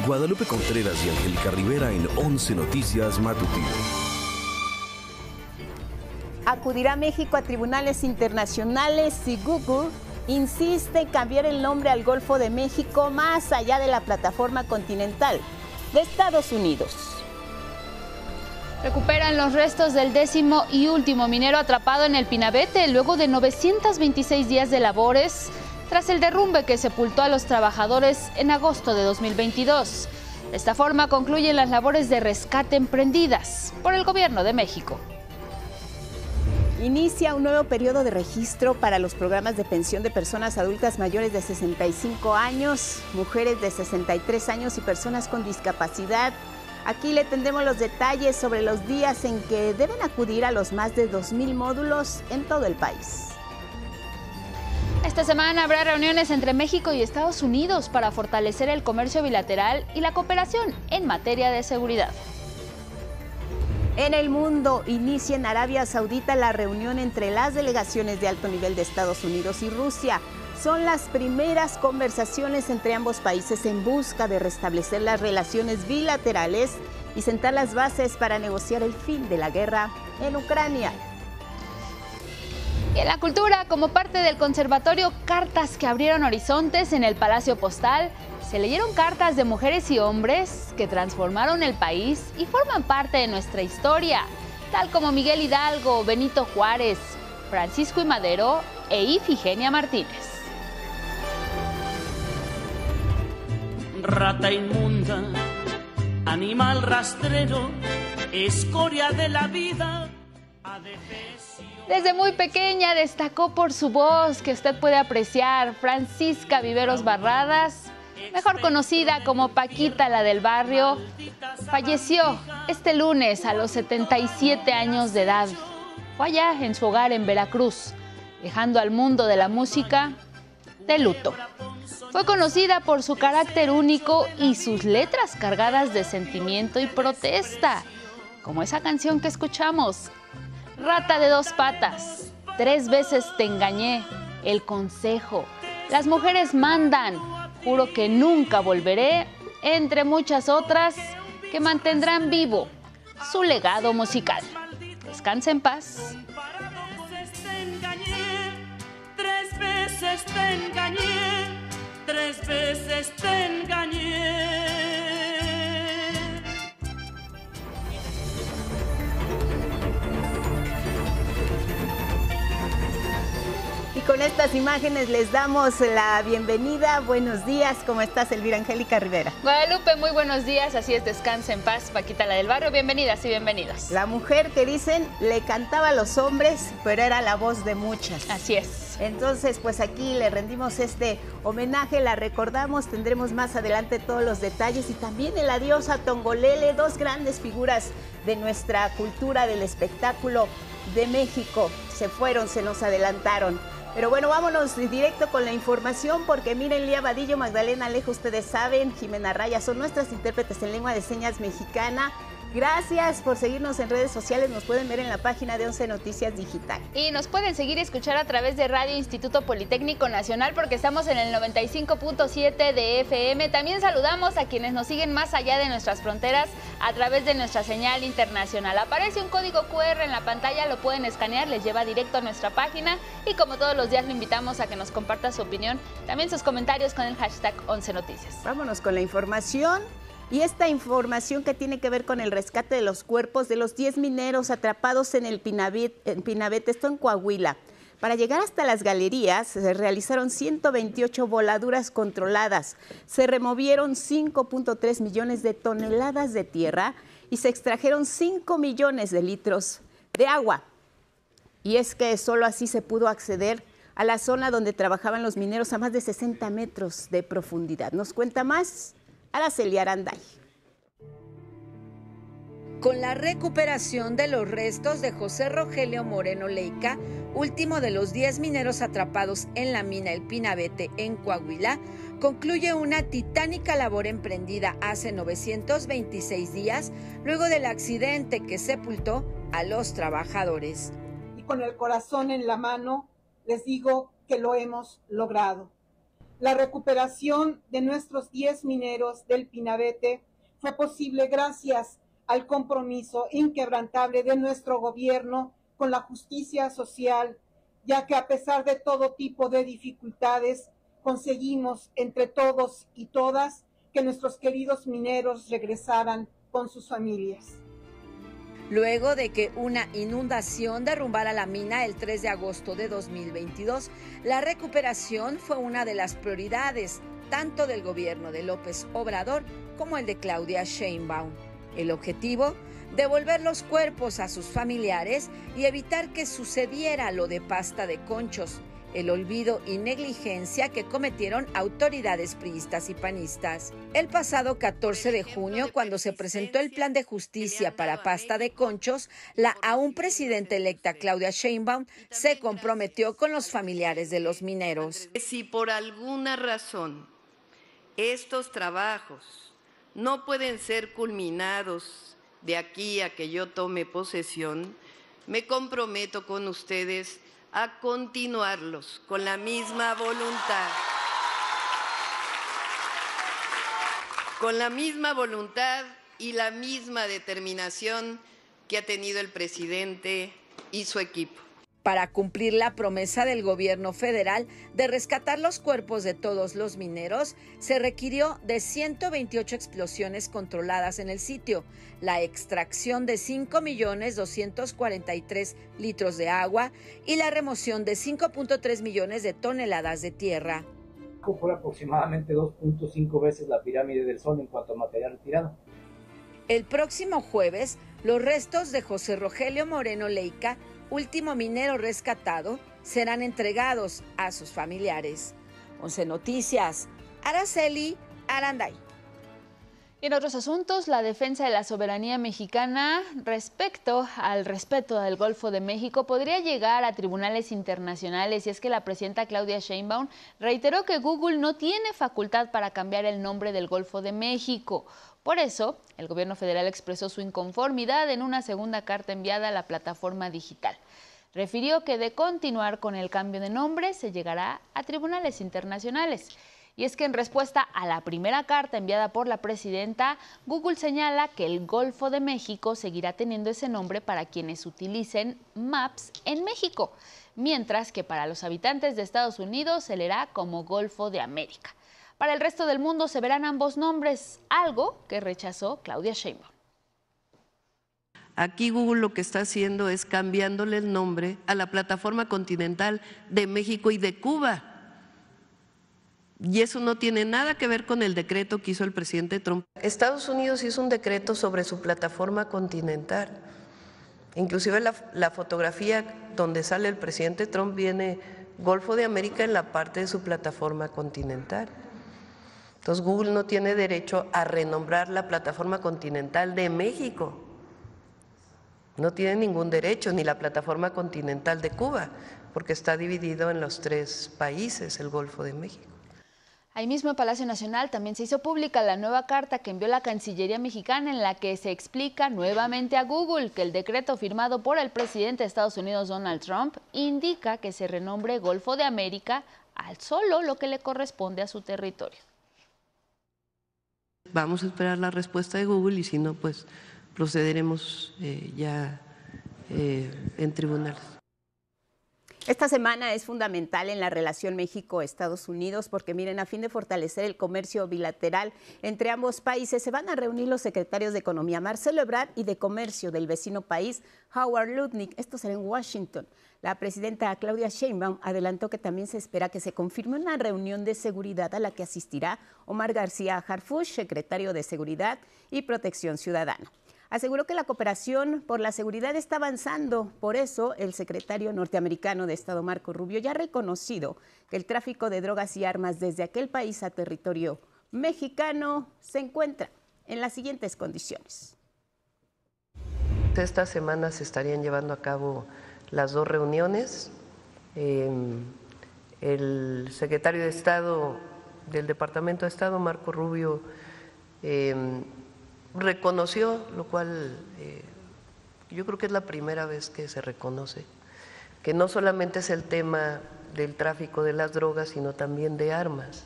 Guadalupe Contreras y Angélica Rivera en 11 Noticias Matutino. Acudirá México a tribunales internacionales si Google insiste en cambiar el nombre al Golfo de México más allá de la plataforma continental de Estados Unidos. Recuperan los restos del 10º y último minero atrapado en el Pinabete luego de 926 días de labores tras el derrumbe que sepultó a los trabajadores en agosto de 2022. De esta forma concluyen las labores de rescate emprendidas por el Gobierno de México. Inicia un nuevo periodo de registro para los programas de pensión de personas adultas mayores de 65 años, mujeres de 63 años y personas con discapacidad. Aquí le tendremos los detalles sobre los días en que deben acudir a los más de 2,000 módulos en todo el país. Esta semana habrá reuniones entre México y Estados Unidos para fortalecer el comercio bilateral y la cooperación en materia de seguridad. En el mundo, inicia en Arabia Saudita la reunión entre las delegaciones de alto nivel de Estados Unidos y Rusia. Son las primeras conversaciones entre ambos países en busca de restablecer las relaciones bilaterales y sentar las bases para negociar el fin de la guerra en Ucrania. Y en la cultura, como parte del conservatorio Cartas que abrieron horizontes en el Palacio Postal, se leyeron cartas de mujeres y hombres que transformaron el país y forman parte de nuestra historia, tal como Miguel Hidalgo, Benito Juárez, Francisco I. Madero e Ifigenia Martínez. Rata inmunda, animal rastrero, escoria de la vida, adefesio. Desde muy pequeña destacó por su voz, que usted puede apreciar, Francisca Viveros Barradas, mejor conocida como Paquita, la del barrio. Falleció este lunes a los 77 años de edad. Fue allá en su hogar en Veracruz, dejando al mundo de la música de luto. Fue conocida por su carácter único y sus letras cargadas de sentimiento y protesta, como esa canción que escuchamos, Rata de dos patas, 3 veces te engañé, El consejo, Las mujeres mandan, Juro que nunca volveré, entre muchas otras que mantendrán vivo su legado musical. Descanse en paz. 3 veces te engañé, 3 veces te engañé. Y con estas imágenes les damos la bienvenida. Buenos días, ¿cómo estás, Elvira Angélica Rivera? Guadalupe, muy buenos días, así es, descanse en paz, Paquita, la del barrio. Bienvenidas y bienvenidos. La mujer que dicen le cantaba a los hombres, pero era la voz de muchas. Así es. Entonces, pues aquí le rendimos este homenaje, la recordamos, tendremos más adelante todos los detalles y también el adiós a Tongolele, 2 grandes figuras de nuestra cultura del espectáculo de México. Se fueron, se nos adelantaron. Pero bueno, vámonos directo con la información porque miren, Lía Vadillo, Magdalena Alejo, ustedes saben, Jimena Raya, son nuestras intérpretes en lengua de señas mexicana. Gracias por seguirnos en redes sociales, nos pueden ver en la página de 11 Noticias Digital. Y nos pueden seguir y escuchar a través de Radio Instituto Politécnico Nacional porque estamos en el 95.7 de FM. También saludamos a quienes nos siguen más allá de nuestras fronteras a través de nuestra señal internacional. Aparece un código QR en la pantalla, lo pueden escanear, les lleva directo a nuestra página y como todos los días lo invitamos a que nos comparta su opinión, también sus comentarios con el hashtag 11 Noticias. Vámonos con la información. Y esta información que tiene que ver con el rescate de los cuerpos de los 10 mineros atrapados en el Pinabete, esto en Coahuila. Para llegar hasta las galerías se realizaron 128 voladuras controladas, se removieron 5.3 millones de toneladas de tierra y se extrajeron 5 millones de litros de agua. Y es que solo así se pudo acceder a la zona donde trabajaban los mineros a más de 60 metros de profundidad. Nos cuenta más Araceli Aranday. Con la recuperación de los restos de José Rogelio Moreno Leica, último de los 10 mineros atrapados en la mina El Pinabete en Coahuila, concluye una titánica labor emprendida hace 926 días, luego del accidente que sepultó a los trabajadores. Y con el corazón en la mano, les digo que lo hemos logrado. La recuperación de nuestros 10 mineros del Pinabete fue posible gracias al compromiso inquebrantable de nuestro gobierno con la justicia social, ya que a pesar de todo tipo de dificultades, conseguimos entre todos y todas que nuestros queridos mineros regresaran con sus familias. Luego de que una inundación derrumbara la mina el 3 de agosto de 2022, la recuperación fue una de las prioridades tanto del gobierno de López Obrador como el de Claudia Sheinbaum. El objetivo, devolver los cuerpos a sus familiares y evitar que sucediera lo de Pasta de Conchos, el olvido y negligencia que cometieron autoridades priistas y panistas. El pasado 14 de junio, cuando se presentó el plan de justicia para Pasta de Conchos, la aún presidenta electa Claudia Sheinbaum se comprometió con los familiares de los mineros. Si por alguna razón estos trabajos no pueden ser culminados de aquí a que yo tome posesión, me comprometo con ustedes a continuarlos con la misma voluntad. Con la misma voluntad y la misma determinación que ha tenido el presidente y su equipo. Para cumplir la promesa del gobierno federal de rescatar los cuerpos de todos los mineros, se requirió de 128 explosiones controladas en el sitio, la extracción de 5.243.000 litros de agua y la remoción de 5.3 millones de toneladas de tierra. Fue aproximadamente 2.5 veces la pirámide del Sol en cuanto a material retirado. El próximo jueves, los restos de José Rogelio Moreno Leica, último minero rescatado, serán entregados a sus familiares. 11 Noticias, Araceli Aranday. Y en otros asuntos, la defensa de la soberanía mexicana respecto al respeto del Golfo de México podría llegar a tribunales internacionales, y es que la presidenta Claudia Sheinbaum reiteró que Google no tiene facultad para cambiar el nombre del Golfo de México. Por eso, el gobierno federal expresó su inconformidad en una segunda carta enviada a la plataforma digital. Refirió que de continuar con el cambio de nombre se llegará a tribunales internacionales. Y es que en respuesta a la primera carta enviada por la presidenta, Google señala que el Golfo de México seguirá teniendo ese nombre para quienes utilicen Maps en México, mientras que para los habitantes de Estados Unidos se leerá como Golfo de América. Para el resto del mundo se verán ambos nombres, algo que rechazó Claudia Sheinbaum. Aquí Google lo que está haciendo es cambiándole el nombre a la plataforma continental de México y de Cuba. Y eso no tiene nada que ver con el decreto que hizo el presidente Trump. Estados Unidos hizo un decreto sobre su plataforma continental. Inclusive la fotografía donde sale el presidente Trump viene Golfo de América en la parte de su plataforma continental. Entonces Google no tiene derecho a renombrar la plataforma continental de México. No tiene ningún derecho, ni la plataforma continental de Cuba, porque está dividido en los 3 países, el Golfo de México. Ahí mismo en Palacio Nacional también se hizo pública la nueva carta que envió la Cancillería mexicana, en la que se explica nuevamente a Google que el decreto firmado por el presidente de Estados Unidos, Donald Trump, indica que se renombre Golfo de América al solo lo que le corresponde a su territorio. Vamos a esperar la respuesta de Google y si no, pues procederemos en tribunales. Esta semana es fundamental en la relación México-Estados Unidos porque, miren, a fin de fortalecer el comercio bilateral entre ambos países, se van a reunir los secretarios de Economía, Marcelo Ebrard, y de Comercio del vecino país, Howard Lutnick. Esto será en Washington. La presidenta Claudia Sheinbaum adelantó que también se espera que se confirme una reunión de seguridad a la que asistirá Omar García Harfuch, secretario de Seguridad y Protección Ciudadana. Aseguró que la cooperación por la seguridad está avanzando. Por eso, el secretario norteamericano de Estado, Marco Rubio, ya ha reconocido que el tráfico de drogas y armas desde aquel país a territorio mexicano se encuentra en las siguientes condiciones. Esta semana se estarían llevando a cabo las 2 reuniones. El secretario de Estado del Departamento de Estado, Marco Rubio, reconoció, lo cual yo creo que es la primera vez que se reconoce, que no solamente es el tema del tráfico de las drogas, sino también de armas.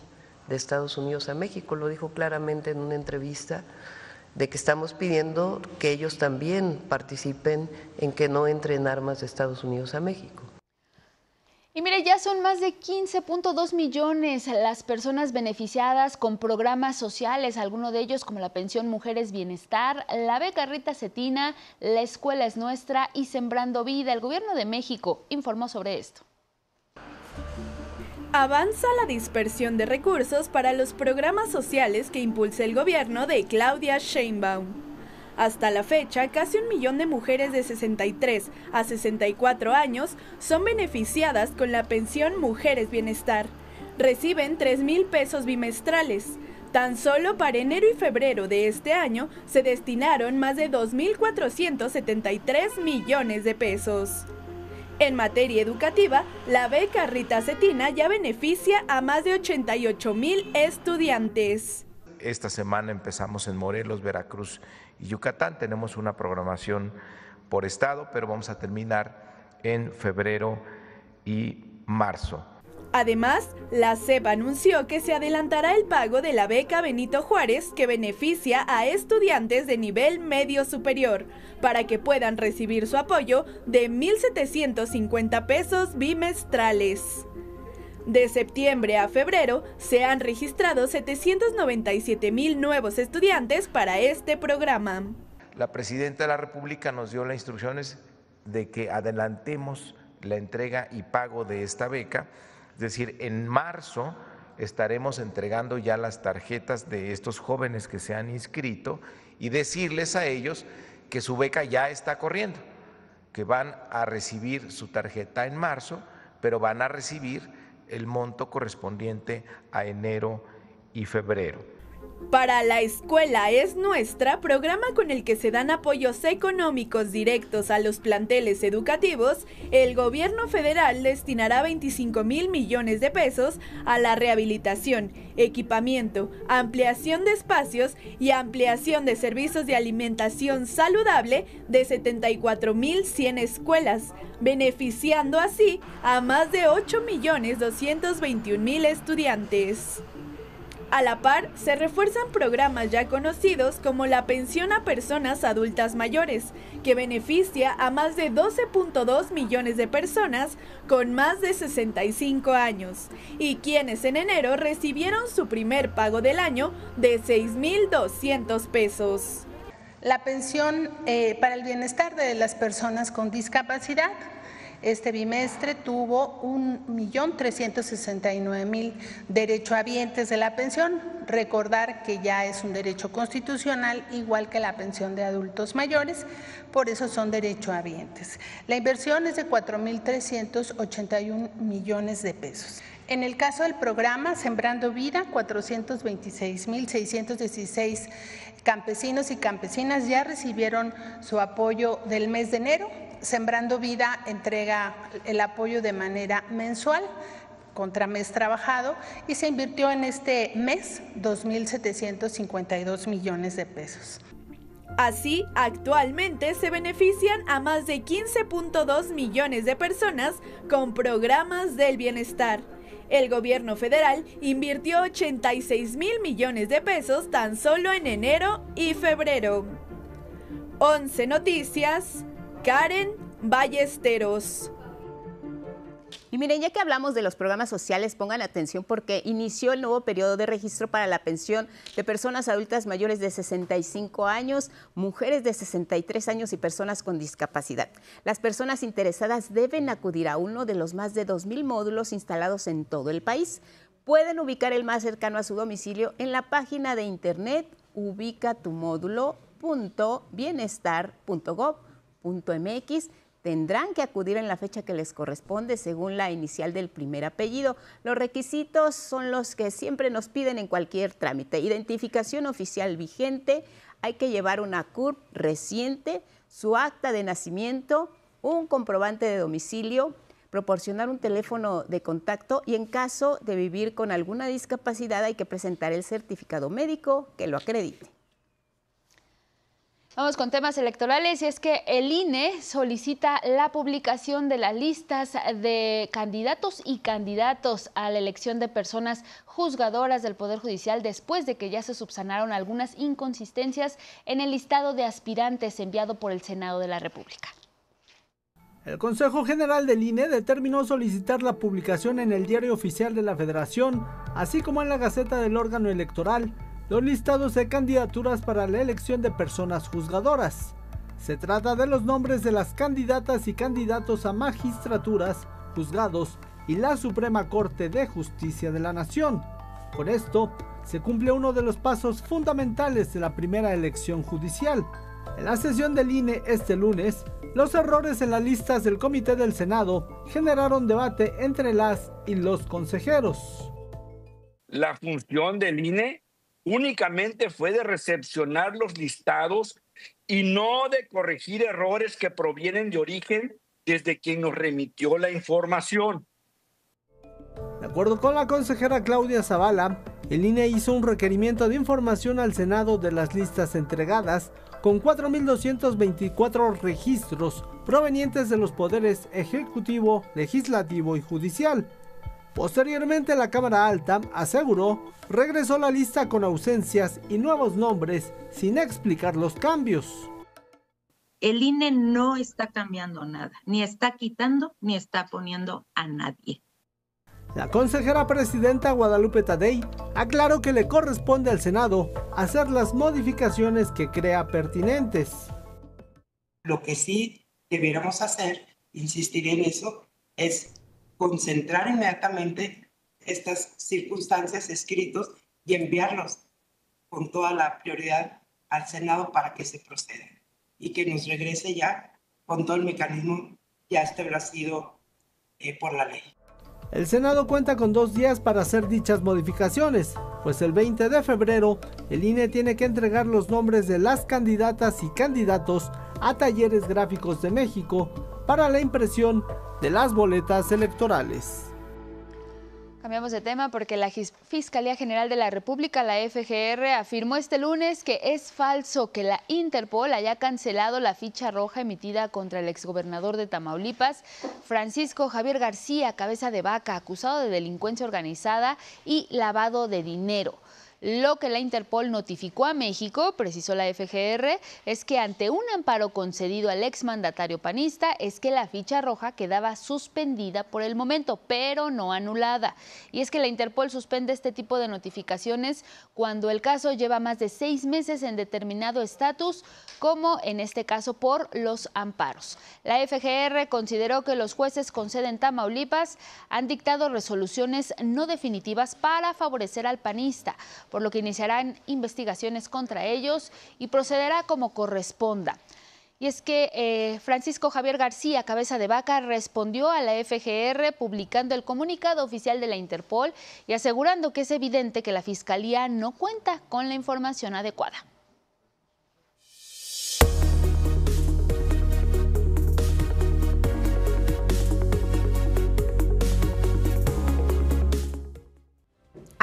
de Estados Unidos a México. Lo dijo claramente en una entrevista, de que estamos pidiendo que ellos también participen en que no entren armas de Estados Unidos a México. Y mire, ya son más de 15.2 millones las personas beneficiadas con programas sociales, algunos de ellos como la pensión Mujeres Bienestar, la beca Rita Cetina, la Escuela es Nuestra y Sembrando Vida. El Gobierno de México informó sobre esto. Avanza la dispersión de recursos para los programas sociales que impulsa el gobierno de Claudia Sheinbaum. Hasta la fecha, casi 1 millón de mujeres de 63 a 64 años son beneficiadas con la pensión Mujeres Bienestar. Reciben 3,000 pesos bimestrales. Tan solo para enero y febrero de este año se destinaron más de 2.473 millones de pesos. En materia educativa, la beca Rita Cetina ya beneficia a más de 88,000 estudiantes. Esta semana empezamos en Morelos, Veracruz y Yucatán. Tenemos una programación por estado, pero vamos a terminar en febrero y marzo. Además, la SEP anunció que se adelantará el pago de la beca Benito Juárez, que beneficia a estudiantes de nivel medio superior, para que puedan recibir su apoyo de 1.750 pesos bimestrales. De septiembre a febrero se han registrado 797,000 nuevos estudiantes para este programa. La Presidenta de la República nos dio las instrucciones de que adelantemos la entrega y pago de esta beca, es decir, en marzo estaremos entregando ya las tarjetas de estos jóvenes que se han inscrito y decirles a ellos que su beca ya está corriendo, que van a recibir su tarjeta en marzo, pero van a recibir el monto correspondiente a enero y febrero. Para la Escuela es Nuestra, programa con el que se dan apoyos económicos directos a los planteles educativos, el gobierno federal destinará 25,000 millones de pesos a la rehabilitación, equipamiento, ampliación de espacios y ampliación de servicios de alimentación saludable de 74,100 escuelas, beneficiando así a más de 8,221,000 estudiantes. A la par, se refuerzan programas ya conocidos como la pensión a personas adultas mayores, que beneficia a más de 12.2 millones de personas con más de 65 años, y quienes en enero recibieron su primer pago del año de 6,200 pesos. La pensión para el bienestar de las personas con discapacidad. Este bimestre tuvo 1.369.000 derechohabientes de la pensión. Recordar que ya es un derecho constitucional, igual que la pensión de adultos mayores, por eso son derechohabientes. La inversión es de 4.381 millones de pesos. En el caso del programa Sembrando Vida, 426.616 campesinos y campesinas ya recibieron su apoyo del mes de enero. Sembrando Vida entrega el apoyo de manera mensual, contra mes trabajado, y se invirtió en este mes 2.752 millones de pesos. Así, actualmente se benefician a más de 15.2 millones de personas con programas del bienestar. El gobierno federal invirtió 86,000 millones de pesos tan solo en enero y febrero. 11 Noticias, Karen Ballesteros. Y miren, ya que hablamos de los programas sociales, pongan atención porque inició el nuevo periodo de registro para la pensión de personas adultas mayores de 65 años, mujeres de 63 años y personas con discapacidad. Las personas interesadas deben acudir a uno de los más de 2,000 módulos instalados en todo el país. Pueden ubicar el más cercano a su domicilio en la página de internet ubicatumodulo.bienestar.gov.mx. Tendrán que acudir en la fecha que les corresponde según la inicial del primer apellido. Los requisitos son los que siempre nos piden en cualquier trámite. Identificación oficial vigente, hay que llevar una CURP reciente, su acta de nacimiento, un comprobante de domicilio, proporcionar un teléfono de contacto y en caso de vivir con alguna discapacidad hay que presentar el certificado médico que lo acredite. Vamos con temas electorales y es que el INE solicita la publicación de las listas de candidatos y candidatos a la elección de personas juzgadoras del Poder Judicial después de que ya se subsanaron algunas inconsistencias en el listado de aspirantes enviado por el Senado de la República. El Consejo General del INE determinó solicitar la publicación en el Diario Oficial de la Federación, así como en la Gaceta del órgano electoral, los listados de candidaturas para la elección de personas juzgadoras. Se trata de los nombres de las candidatas y candidatos a magistraturas, juzgados y la Suprema Corte de Justicia de la Nación. Con esto, se cumple uno de los pasos fundamentales de la primera elección judicial. En la sesión del INE este lunes, los errores en las listas del Comité del Senado generaron debate entre las y los consejeros. La función del INE únicamente fue de recepcionar los listados y no de corregir errores que provienen de origen desde quien nos remitió la información. De acuerdo con la consejera Claudia Zavala, el INE hizo un requerimiento de información al Senado de las listas entregadas con 4.224 registros provenientes de los poderes ejecutivo, legislativo y judicial. Posteriormente, la Cámara Alta, aseguró, regresó la lista con ausencias y nuevos nombres sin explicar los cambios. El INE no está cambiando nada, ni está quitando ni está poniendo a nadie. La consejera presidenta Guadalupe Tadei aclaró que le corresponde al Senado hacer las modificaciones que crea pertinentes. Lo que sí debiéramos hacer, insistir en eso, es concentrar inmediatamente estas circunstancias escritos y enviarlos con toda la prioridad al Senado para que se proceda y que nos regrese ya con todo el mecanismo ya establecido por la ley. El Senado cuenta con 2 días para hacer dichas modificaciones, pues el 20 de febrero el INE tiene que entregar los nombres de las candidatas y candidatos a Talleres Gráficos de México para la impresión de las boletas electorales. Cambiamos de tema porque la Fiscalía General de la República, la FGR, afirmó este lunes que es falso que la Interpol haya cancelado la ficha roja emitida contra el exgobernador de Tamaulipas, Francisco Javier García Cabeza de Vaca, acusado de delincuencia organizada y lavado de dinero. Lo que la Interpol notificó a México, precisó la FGR, es que ante un amparo concedido al exmandatario panista, es que la ficha roja quedaba suspendida por el momento, pero no anulada. Y es que la Interpol suspende este tipo de notificaciones cuando el caso lleva más de 6 meses en determinado estatus, como en este caso por los amparos. La FGR consideró que los jueces con sede en Tamaulipas han dictado resoluciones no definitivas para favorecer al panista, por lo que iniciarán investigaciones contra ellos y procederá como corresponda. Y es que Francisco Javier García Cabeza de Vaca respondió a la FGR publicando el comunicado oficial de la Interpol y asegurando que es evidente que la Fiscalía no cuenta con la información adecuada.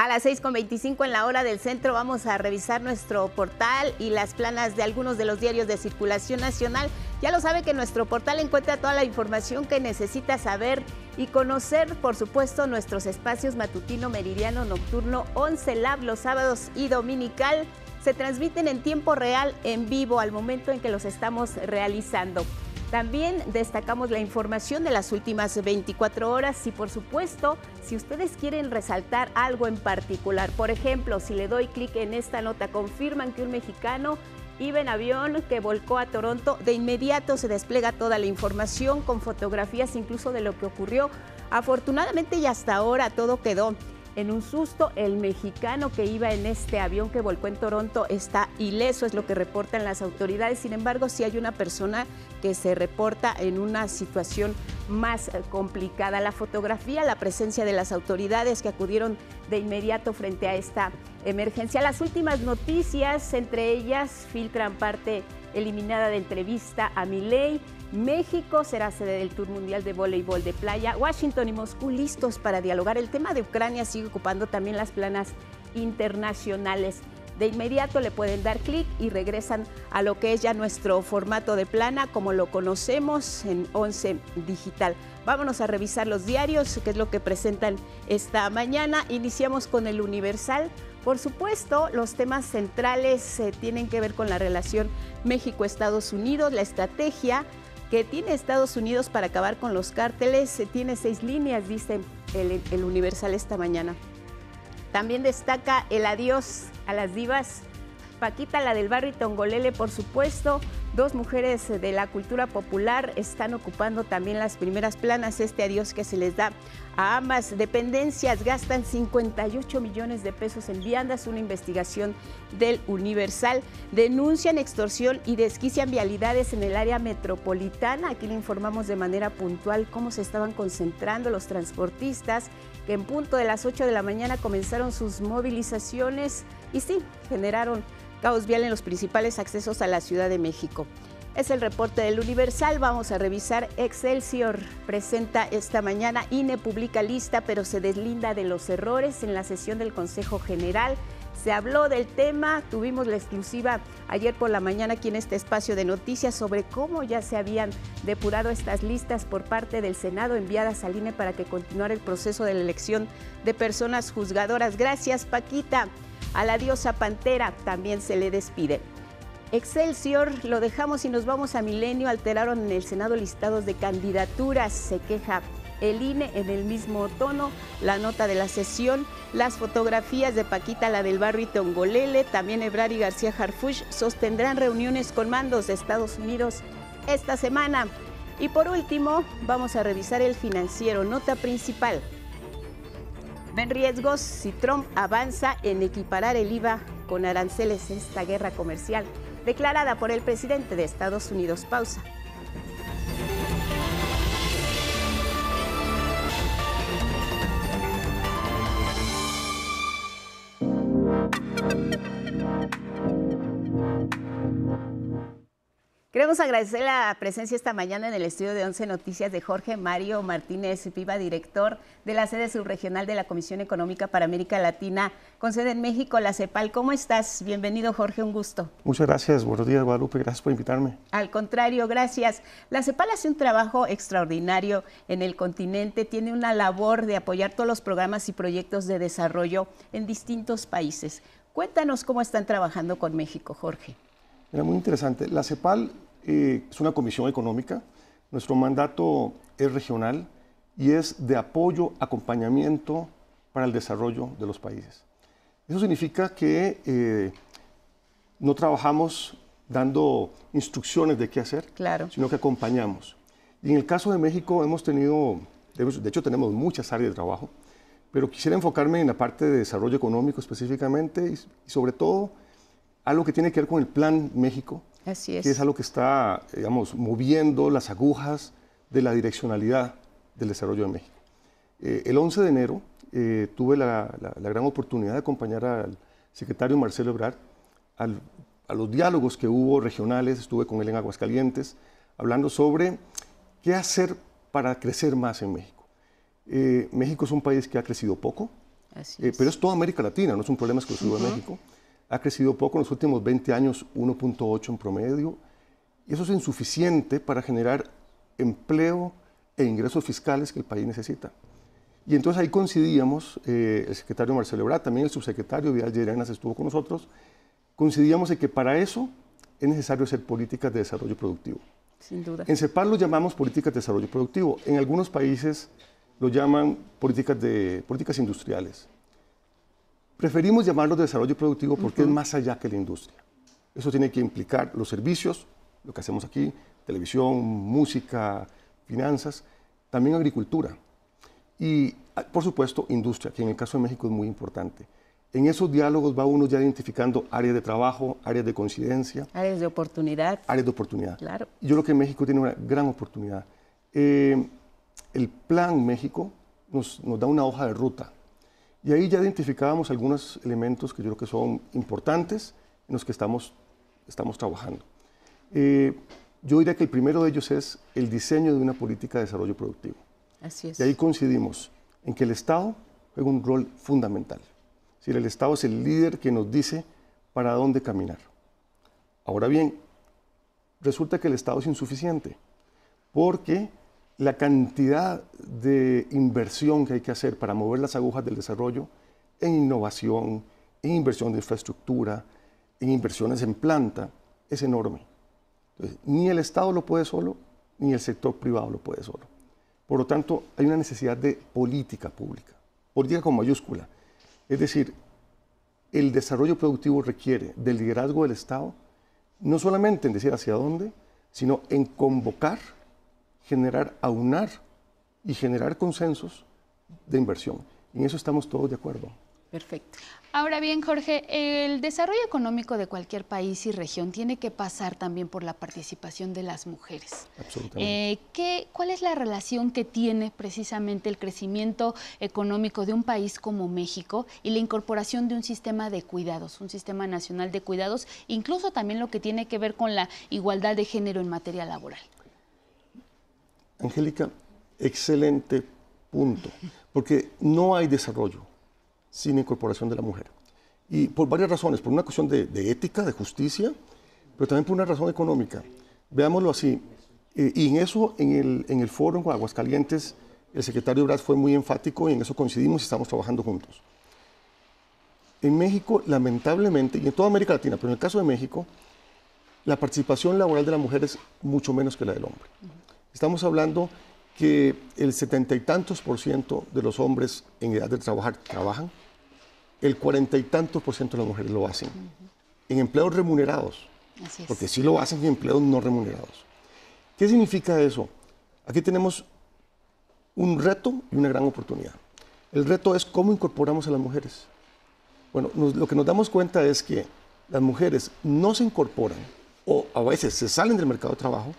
A las 6:25 en la hora del centro vamos a revisar nuestro portal y las planas de algunos de los diarios de circulación nacional. Ya lo sabe que en nuestro portal encuentra toda la información que necesita saber y conocer, por supuesto, nuestros espacios matutino, meridiano, nocturno, 11 Lab, los sábados y dominical. Se transmiten en tiempo real, en vivo, al momento en que los estamos realizando. También destacamos la información de las últimas 24 horas y, por supuesto, si ustedes quieren resaltar algo en particular, por ejemplo, si le doy clic en esta nota, confirman que un mexicano iba en avión que volcó a Toronto, de inmediato se despliega toda la información con fotografías incluso de lo que ocurrió. Afortunadamente y hasta ahora todo quedó en un susto. El mexicano que iba en este avión que volcó en Toronto está ileso, es lo que reportan las autoridades. Sin embargo, sí hay una persona que se reporta en una situación más complicada. La fotografía, la presencia de las autoridades que acudieron de inmediato frente a esta emergencia. Las últimas noticias, entre ellas, filtran parte eliminada de entrevista a Milei. México será sede del Tour Mundial de Voleibol de Playa. Washington y Moscú listos para dialogar. El tema de Ucrania sigue ocupando también las planas internacionales. de inmediato le pueden dar clic y regresan a lo que es ya nuestro formato de plana, como lo conocemos en 11 Digital. Vámonos a revisar los diarios, que es lo que presentan esta mañana. Iniciamos con el Universal. Por supuesto, los temas centrales tienen que ver con la relación México-Estados Unidos, la estrategia que tiene Estados Unidos para acabar con los cárteles. Tiene 6 líneas, dice el Universal esta mañana. También destaca el adiós a las divas. Paquita, la del barrio, y Tongolele, por supuesto. 2 mujeres de la cultura popular están ocupando también las primeras planas. Este adiós que se les da a ambas dependencias. Gastan 58 millones de pesos en viandas. Una investigación del Universal. Denuncian extorsión y desquician vialidades en el área metropolitana. Aquí le informamos de manera puntual cómo se estaban concentrando los transportistas, que en punto de las 8 de la mañana comenzaron sus movilizaciones y sí, generaron caos vial en los principales accesos a la Ciudad de México. Es el reporte del Universal. Vamos a revisar. Excelsior presenta esta mañana: INE publica lista, pero se deslinda de los errores en la sesión del Consejo General. Se habló del tema, tuvimos la exclusiva ayer por la mañana aquí en este espacio de noticias sobre cómo ya se habían depurado estas listas por parte del Senado enviadas al INE para que continuara el proceso de la elección de personas juzgadoras. Gracias, Paquita. A la diosa Pantera también se le despide. Excelsior, lo dejamos y nos vamos a Milenio. Alteraron en el Senado listados de candidaturas, se queja el INE. En el mismo tono, la nota de la sesión, las fotografías de Paquita, la del barrio, y Tongolele. También Ebrard y García Harfuch sostendrán reuniones con mandos de Estados Unidos esta semana. Y por último, vamos a revisar el Financiero, nota principal. Ven riesgos si Trump avanza en equiparar el IVA con aranceles, esta guerra comercial declarada por el presidente de Estados Unidos. Pausa. Queremos agradecer la presencia esta mañana en el estudio de 11 Noticias de Jorge Mario Martínez Piva, director de la sede subregional de la Comisión Económica para América Latina, con sede en México, la CEPAL. ¿Cómo estás? Bienvenido, Jorge, un gusto. Muchas gracias. Buenos días, Guadalupe. Gracias por invitarme. Al contrario, gracias. La CEPAL hace un trabajo extraordinario en el continente. Tiene una labor de apoyar todos los programas y proyectos de desarrollo en distintos países. Cuéntanos cómo están trabajando con México, Jorge. Era muy interesante. La CEPAL es una comisión económica. Nuestro mandato es regional y es de apoyo, acompañamiento para el desarrollo de los países. Eso significa que no trabajamos dando instrucciones de qué hacer, claro, sino que acompañamos. Y en el caso de México hemos tenido, de hecho tenemos muchas áreas de trabajo, pero quisiera enfocarme en la parte de desarrollo económico específicamente y sobre todo algo que tiene que ver con el Plan México. Así es. Que es algo que está, digamos, moviendo las agujas de la direccionalidad del desarrollo de México. El 11 de enero tuve la gran oportunidad de acompañar al secretario Marcelo Ebrard a los diálogos que hubo regionales. Estuve con él en Aguascalientes, hablando sobre qué hacer para crecer más en México. México es un país que ha crecido poco, pero es toda América Latina, no es un problema exclusivo de México. Ha crecido poco en los últimos 20 años, 1.8 en promedio, y eso es insuficiente para generar empleo e ingresos fiscales que el país necesita. Y entonces ahí coincidíamos, el secretario Marcelo Ebrard, también el subsecretario Vidal Llerenas estuvo con nosotros, coincidíamos en que para eso es necesario hacer políticas de desarrollo productivo. Sin duda. En CEPAL lo llamamos políticas de desarrollo productivo, en algunos países lo llaman políticas industriales. Preferimos llamarlo de desarrollo productivo porque es más allá que la industria. Eso tiene que implicar los servicios, lo que hacemos aquí, televisión, música, finanzas, también agricultura. Y, por supuesto, industria, que en el caso de México es muy importante. En esos diálogos va uno ya identificando áreas de trabajo, áreas de coincidencia. Áreas de oportunidad. Áreas de oportunidad. Claro. Y yo creo que México tiene una gran oportunidad. El Plan México nos da una hoja de ruta. Y ahí ya identificábamos algunos elementos que yo creo que son importantes en los que estamos trabajando. Yo diría que el primero de ellos es el diseño de una política de desarrollo productivo. Así es. Y ahí coincidimos en que el Estado juega un rol fundamental. Es decir, el Estado es el líder que nos dice para dónde caminar. Ahora bien, resulta que el Estado es insuficiente, porque la cantidad de inversión que hay que hacer para mover las agujas del desarrollo en innovación, en inversión de infraestructura, en inversiones en planta, es enorme. Entonces, ni el Estado lo puede solo, ni el sector privado lo puede solo. Por lo tanto, hay una necesidad de política pública, política con mayúscula. Es decir, el desarrollo productivo requiere del liderazgo del Estado, no solamente en decir hacia dónde, sino en convocar, generar, aunar y generar consensos de inversión. En eso estamos todos de acuerdo. Perfecto. Ahora bien, Jorge, el desarrollo económico de cualquier país y región tiene que pasar también por la participación de las mujeres. Absolutamente. ¿Cuál es la relación que tiene precisamente el crecimiento económico de un país como México y la incorporación de un sistema de cuidados, un sistema nacional de cuidados, incluso también lo que tiene que ver con la igualdad de género en materia laboral? Angélica, excelente punto, porque no hay desarrollo sin incorporación de la mujer. Y por varias razones, por una cuestión de ética, de justicia, pero también por una razón económica. Veámoslo así, y en eso, en el foro en Aguascalientes, el secretario Ebrard fue muy enfático y en eso coincidimos y estamos trabajando juntos. En México, lamentablemente, y en toda América Latina, pero en el caso de México, la participación laboral de la mujer es mucho menos que la del hombre. Estamos hablando que el 70 y tantos % de los hombres en edad de trabajar trabajan, el 40 y tantos % de las mujeres lo hacen, en empleos remunerados, porque sí lo hacen en empleos no remunerados. ¿Qué significa eso? Aquí tenemos un reto y una gran oportunidad. El reto es cómo incorporamos a las mujeres. Bueno, lo que nos damos cuenta es que las mujeres no se incorporan o a veces se salen del mercado de trabajo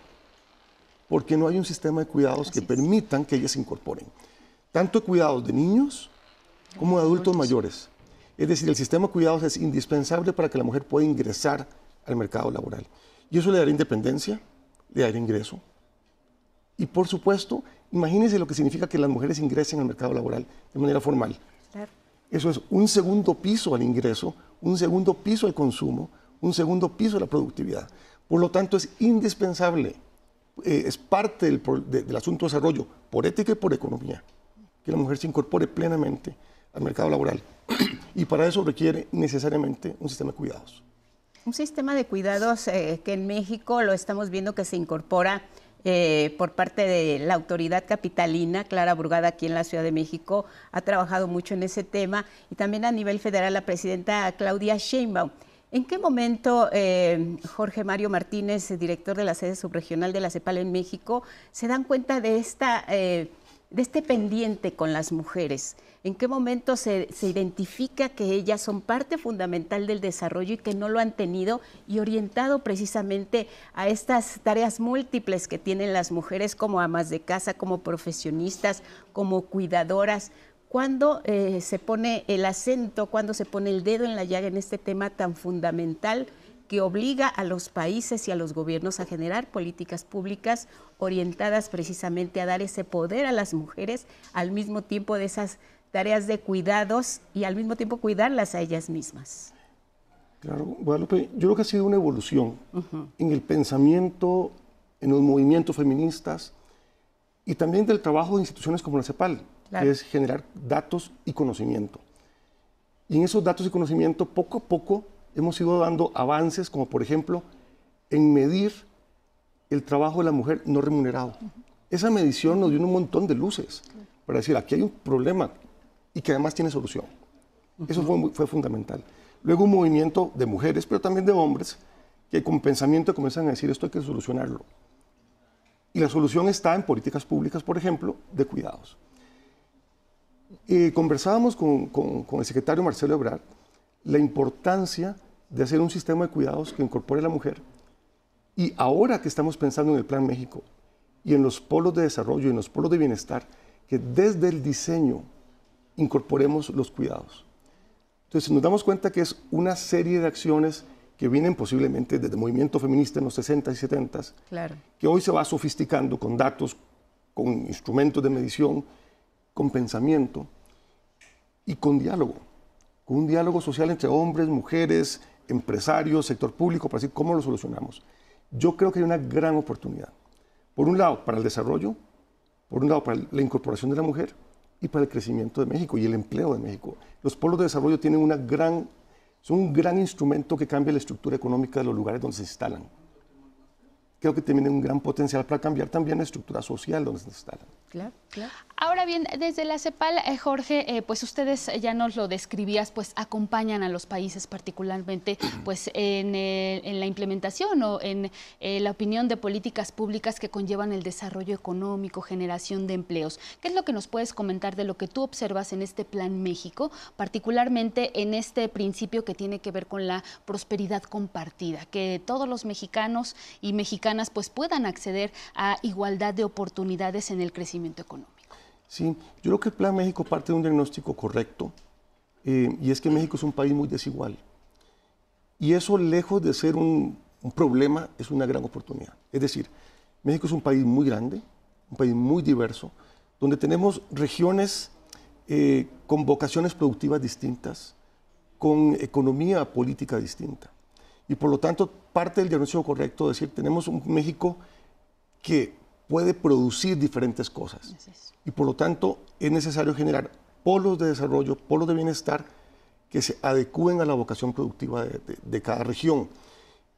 porque no hay un sistema de cuidados que permitan que ellas se incorporen. Tanto cuidados de niños como de adultos mayores. Es decir, el sistema de cuidados es indispensable para que la mujer pueda ingresar al mercado laboral. Y eso le dará independencia, le dará ingreso. Y por supuesto, imagínense lo que significa que las mujeres ingresen al mercado laboral de manera formal. Claro. Eso es un segundo piso al ingreso, un segundo piso al consumo, un segundo piso a la productividad. Por lo tanto, es indispensable. Es parte del asunto de desarrollo por ética y por economía, que la mujer se incorpore plenamente al mercado laboral. Y para eso requiere necesariamente un sistema de cuidados. Un sistema de cuidados que en México lo estamos viendo que se incorpora por parte de la autoridad capitalina. Clara Brugada, aquí en la Ciudad de México, ha trabajado mucho en ese tema, y también a nivel federal la presidenta Claudia Sheinbaum. ¿En qué momento, Jorge Mario Martínez, director de la sede subregional de la CEPAL en México, se dan cuenta de este pendiente con las mujeres? ¿En qué momento se identifica que ellas son parte fundamental del desarrollo y que no lo han tenido, y orientado precisamente a estas tareas múltiples que tienen las mujeres como amas de casa, como profesionistas, como cuidadoras? ¿Cuándo se pone el acento, cuándo se pone el dedo en la llaga en este tema tan fundamental que obliga a los países y a los gobiernos a generar políticas públicas orientadas precisamente a dar ese poder a las mujeres, al mismo tiempo de esas tareas de cuidados y al mismo tiempo cuidarlas a ellas mismas? Claro, Guadalupe, yo creo que ha sido una evolución en el pensamiento, en los movimientos feministas y también del trabajo de instituciones como la CEPAL. Claro. Que es generar datos y conocimiento. Y en esos datos y conocimiento, poco a poco, hemos ido dando avances, como por ejemplo, en medir el trabajo de la mujer no remunerado. Esa medición nos dio un montón de luces para decir, aquí hay un problema y que además tiene solución. Eso fue fundamental. Luego un movimiento de mujeres, pero también de hombres, que con pensamiento comienzan a decir, esto hay que solucionarlo. Y la solución está en políticas públicas, por ejemplo, de cuidados. Conversábamos con el secretario Marcelo Ebrard la importancia de hacer un sistema de cuidados que incorpore a la mujer, y ahora que estamos pensando en el Plan México y en los polos de desarrollo y en los polos de bienestar, que desde el diseño incorporemos los cuidados. Entonces nos damos cuenta que es una serie de acciones que vienen posiblemente desde el movimiento feminista en los 60 y 70, claro, que hoy se va sofisticando con datos, con instrumentos de medición, con pensamiento y con un diálogo social entre hombres, mujeres, empresarios, sector público, para decir cómo lo solucionamos. Yo creo que hay una gran oportunidad. Por un lado, para el desarrollo, por un lado, para la incorporación de la mujer y para el crecimiento de México y el empleo de México. Los polos de desarrollo tienen son un gran instrumento que cambia la estructura económica de los lugares donde se instalan. Creo que tienen un gran potencial para cambiar también la estructura social donde se instalan. Claro, claro. Ahora bien, desde la CEPAL, Jorge, pues ustedes ya nos lo describías, pues acompañan a los países particularmente pues en la implementación o en la opinión de políticas públicas que conllevan el desarrollo económico, generación de empleos. ¿Qué es lo que nos puedes comentar de lo que tú observas en este Plan México, particularmente en este principio que tiene que ver con la prosperidad compartida, que todos los mexicanos y mexicanas pues puedan acceder a igualdad de oportunidades en el crecimiento económico? Sí, yo creo que el Plan México parte de un diagnóstico correcto, y es que México es un país muy desigual. Y eso, lejos de ser un problema, es una gran oportunidad. Es decir, México es un país muy grande, un país muy diverso, donde tenemos regiones con vocaciones productivas distintas, con economía política distinta. Y por lo tanto, parte del diagnóstico correcto es decir, tenemos un México que puede producir diferentes cosas. Y por lo tanto, es necesario generar polos de desarrollo, polos de bienestar que se adecúen a la vocación productiva de cada región.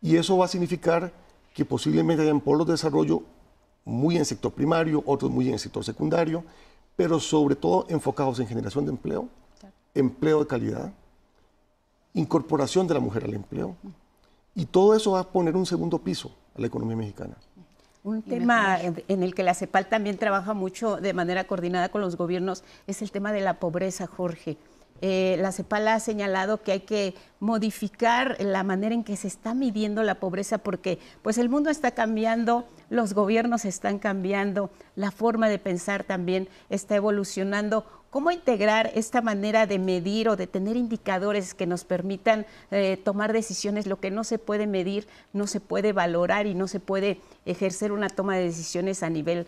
Y eso va a significar que posiblemente hayan polos de desarrollo muy en sector primario, otros muy en el sector secundario, pero sobre todo enfocados en generación de empleo, empleo de calidad, incorporación de la mujer al empleo, y todo eso va a poner un segundo piso a la economía mexicana. Un tema en el que la CEPAL también trabaja mucho de manera coordinada con los gobiernos es el tema de la pobreza, Jorge. La CEPAL ha señalado que hay que modificar la manera en que se está midiendo la pobreza porque pues el mundo está cambiando, los gobiernos están cambiando, la forma de pensar también está evolucionando. ¿Cómo integrar esta manera de medir o de tener indicadores que nos permitan tomar decisiones? Lo que no se puede medir, no se puede valorar y no se puede ejercer una toma de decisiones a nivel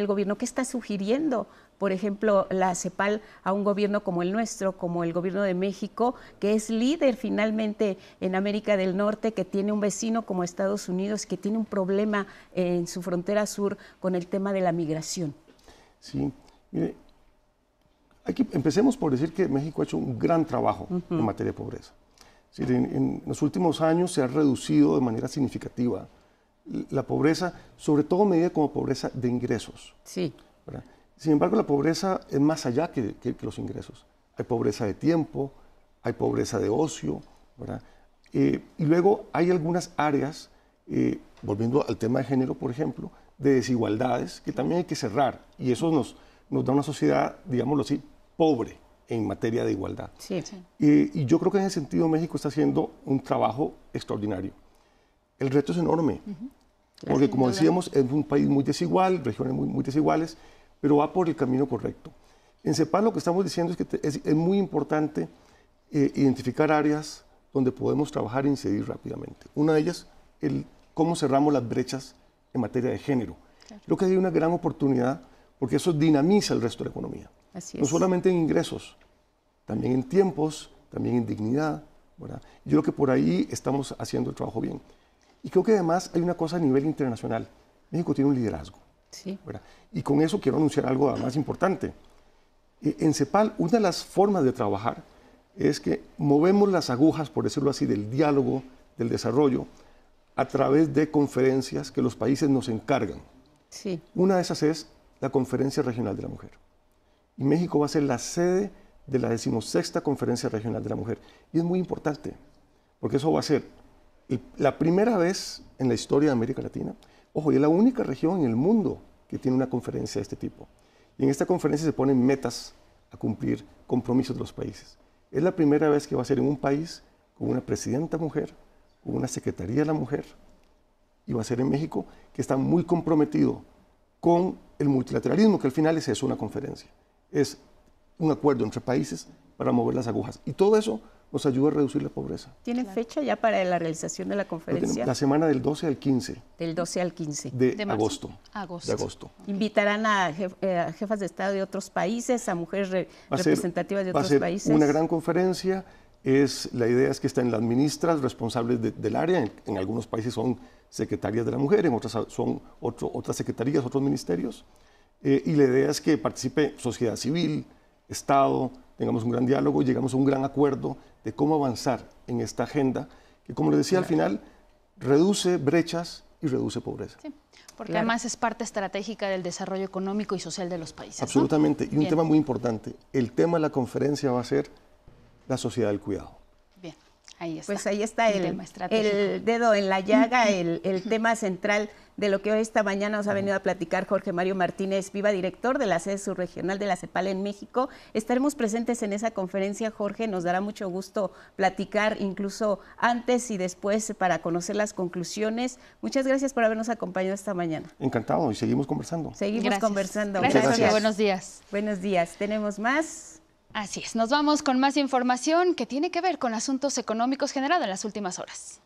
gobierno. ¿Qué está sugiriendo, por ejemplo, la CEPAL a un gobierno como el nuestro, como el gobierno de México, que es líder finalmente en América del Norte, que tiene un vecino como Estados Unidos, que tiene un problema en su frontera sur con el tema de la migración? Sí, mire, empecemos por decir que México ha hecho un gran trabajo en materia de pobreza. Es decir, en los últimos años se ha reducido de manera significativa la pobreza, sobre todo medida como pobreza de ingresos. Sí. ¿Verdad? Sin embargo, la pobreza es más allá que los ingresos. Hay pobreza de tiempo, hay pobreza de ocio, ¿verdad? Y luego hay algunas áreas, volviendo al tema de género, por ejemplo, de desigualdades que también hay que cerrar. Y eso nos da una sociedad, digámoslo así, pobre en materia de igualdad. Sí, sí. Y yo creo que en ese sentido México está haciendo un trabajo extraordinario. El reto es enorme, porque como decíamos, es un país muy desigual, regiones muy desiguales, pero va por el camino correcto. En CEPAL lo que estamos diciendo es que es muy importante identificar áreas donde podemos trabajar e incidir rápidamente. Una de ellas, cómo cerramos las brechas en materia de género. Claro. Creo que hay una gran oportunidad porque eso dinamiza el resto de la economía. Así no solamente en ingresos, también en tiempos, también en dignidad, ¿verdad? Yo creo que por ahí estamos haciendo el trabajo bien. Y creo que además hay una cosa a nivel internacional. México tiene un liderazgo. Sí. ¿Verdad? Y con eso quiero anunciar algo más importante. En CEPAL, una de las formas de trabajar es que movemos las agujas, por decirlo así, del diálogo, del desarrollo, a través de conferencias que los países nos encargan. Sí. Una de esas es la Conferencia Regional de la Mujer. Y México va a ser la sede de la 16ª Conferencia Regional de la Mujer. Y es muy importante, porque eso va a ser la primera vez en la historia de América Latina. Ojo, y es la única región en el mundo que tiene una conferencia de este tipo. Y en esta conferencia se ponen metas a cumplir, compromisos de los países. Es la primera vez que va a ser en un país con una presidenta mujer, con una secretaría de la mujer, y va a ser en México, que está muy comprometido con el multilateralismo, que al final es eso, una conferencia. Es un acuerdo entre países para mover las agujas. Y todo eso nos ayuda a reducir la pobreza. ¿Tiene fecha ya para la realización de la conferencia? La semana del 12 al 15. Del 12 al 15. De agosto. De agosto. ¿Invitarán a jefas de Estado de otros países, a mujeres representativas de otros países? Va a ser una gran conferencia La idea es que estén las ministras responsables del área, en algunos países son secretarias de la mujer, en otras son otras secretarías, otros ministerios, y la idea es que participe sociedad civil, Estado, tengamos un gran diálogo y llegamos a un gran acuerdo de cómo avanzar en esta agenda, que como les decía al final, reduce brechas y reduce pobreza. Sí, porque además es parte estratégica del desarrollo económico y social de los países. Absolutamente, ¿no? Y un tema muy importante, el tema de la conferencia va a ser la sociedad del cuidado. Bien, ahí está. Pues ahí está el dedo en la llaga, el tema central de lo que hoy esta mañana nos ha venido a platicar Jorge Mario Martínez Viva, director de la sede subregional de la CEPAL en México. Estaremos presentes en esa conferencia, Jorge, nos dará mucho gusto platicar incluso antes y después para conocer las conclusiones. Muchas gracias por habernos acompañado esta mañana. Encantado, y seguimos conversando. Seguimos conversando. Gracias. Buenos días. Buenos días. ¿Tenemos más? Así es, nos vamos con más información que tiene que ver con asuntos económicos generados en las últimas horas.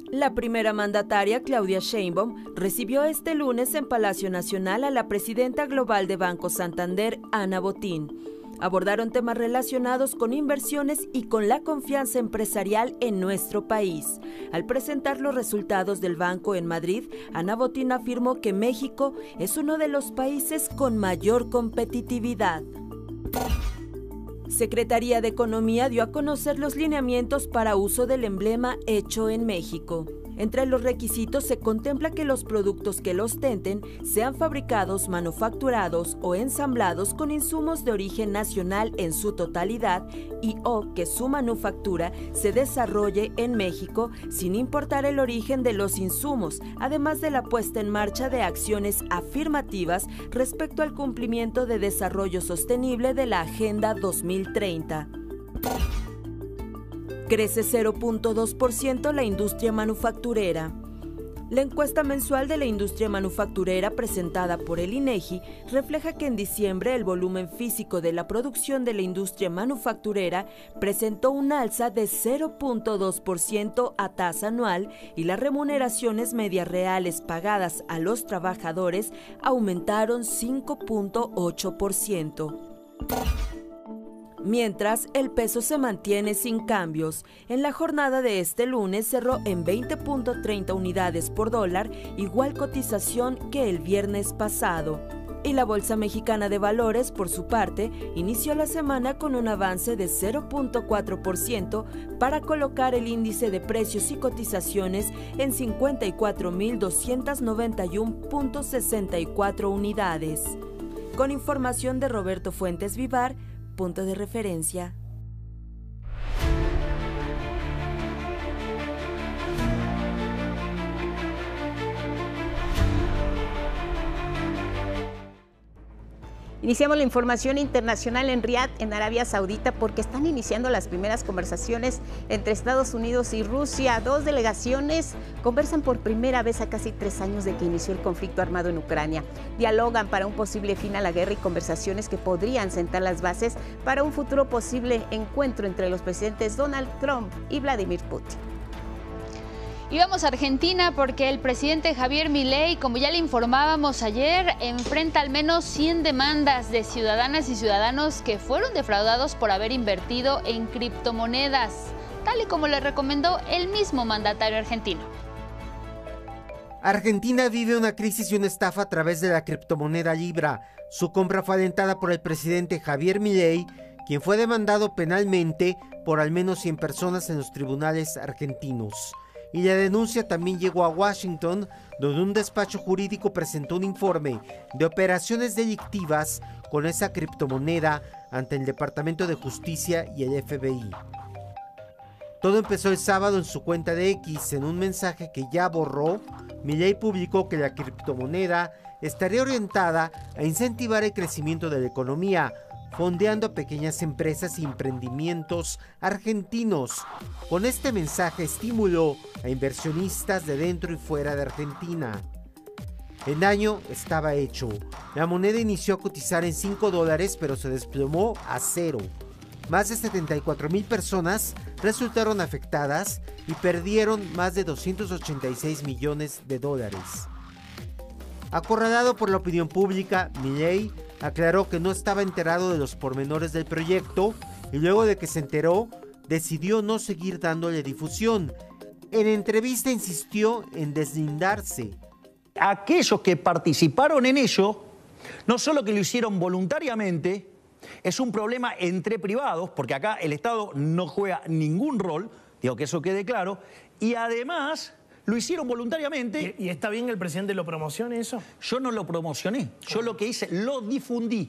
La primera mandataria, Claudia Sheinbaum, recibió este lunes en Palacio Nacional a la presidenta global de Banco Santander, Ana Botín. Abordaron temas relacionados con inversiones y con la confianza empresarial en nuestro país. Al presentar los resultados del banco en Madrid, Ana Botín afirmó que México es uno de los países con mayor competitividad. Secretaría de Economía dio a conocer los lineamientos para uso del emblema Hecho en México. Entre los requisitos se contempla que los productos que lo ostenten sean fabricados, manufacturados o ensamblados con insumos de origen nacional en su totalidad y o que su manufactura se desarrolle en México sin importar el origen de los insumos, además de la puesta en marcha de acciones afirmativas respecto al cumplimiento de desarrollo sostenible de la Agenda 2030. Crece 0.2% la industria manufacturera. La encuesta mensual de la industria manufacturera presentada por el INEGI refleja que en diciembre el volumen físico de la producción de la industria manufacturera presentó un alza de 0.2% a tasa anual y las remuneraciones medias reales pagadas a los trabajadores aumentaron 5.8%. Mientras, el peso se mantiene sin cambios. En la jornada de este lunes cerró en 20.30 unidades por dólar, igual cotización que el viernes pasado. Y la Bolsa Mexicana de Valores, por su parte, inició la semana con un avance de 0.4% para colocar el índice de precios y cotizaciones en 54.291.64 unidades. Con información de Roberto Fuentes Vivar, Punto de Referencia. Iniciamos la información internacional en Riad, en Arabia Saudita, porque están iniciando las primeras conversaciones entre Estados Unidos y Rusia. Dos delegaciones conversan por primera vez a casi 3 años de que inició el conflicto armado en Ucrania. Dialogan para un posible fin a la guerra y conversaciones que podrían sentar las bases para un futuro posible encuentro entre los presidentes Donald Trump y Vladimir Putin. Y vamos a Argentina porque el presidente Javier Milei, como ya le informábamos ayer, enfrenta al menos 100 demandas de ciudadanas y ciudadanos que fueron defraudados por haber invertido en criptomonedas, tal y como le recomendó el mismo mandatario argentino. Argentina vive una crisis y una estafa a través de la criptomoneda Libra. Su compra fue alentada por el presidente Javier Milei, quien fue demandado penalmente por al menos 100 personas en los tribunales argentinos. Y la denuncia también llegó a Washington, donde un despacho jurídico presentó un informe de operaciones delictivas con esa criptomoneda ante el Departamento de Justicia y el FBI. Todo empezó el sábado en su cuenta de X. En un mensaje que ya borró, Milei publicó que la criptomoneda estaría orientada a incentivar el crecimiento de la economía, fondeando a pequeñas empresas y emprendimientos argentinos. Con este mensaje estimuló a inversionistas de dentro y fuera de Argentina. El daño estaba hecho. La moneda inició a cotizar en $5, pero se desplomó a 0. Más de 74,000 personas resultaron afectadas y perdieron más de $286 millones. Acorralado por la opinión pública, Milei aclaró que no estaba enterado de los pormenores del proyecto y luego de que se enteró, decidió no seguir dándole difusión. En entrevista insistió en deslindarse. Aquellos que participaron en ello, no solo que lo hicieron voluntariamente, es un problema entre privados, porque acá el Estado no juega ningún rol, digo que eso quede claro, y además lo hicieron voluntariamente. ¿Y está bien que el presidente lo promocione eso? Yo no lo promocioné, yo lo que hice, lo difundí.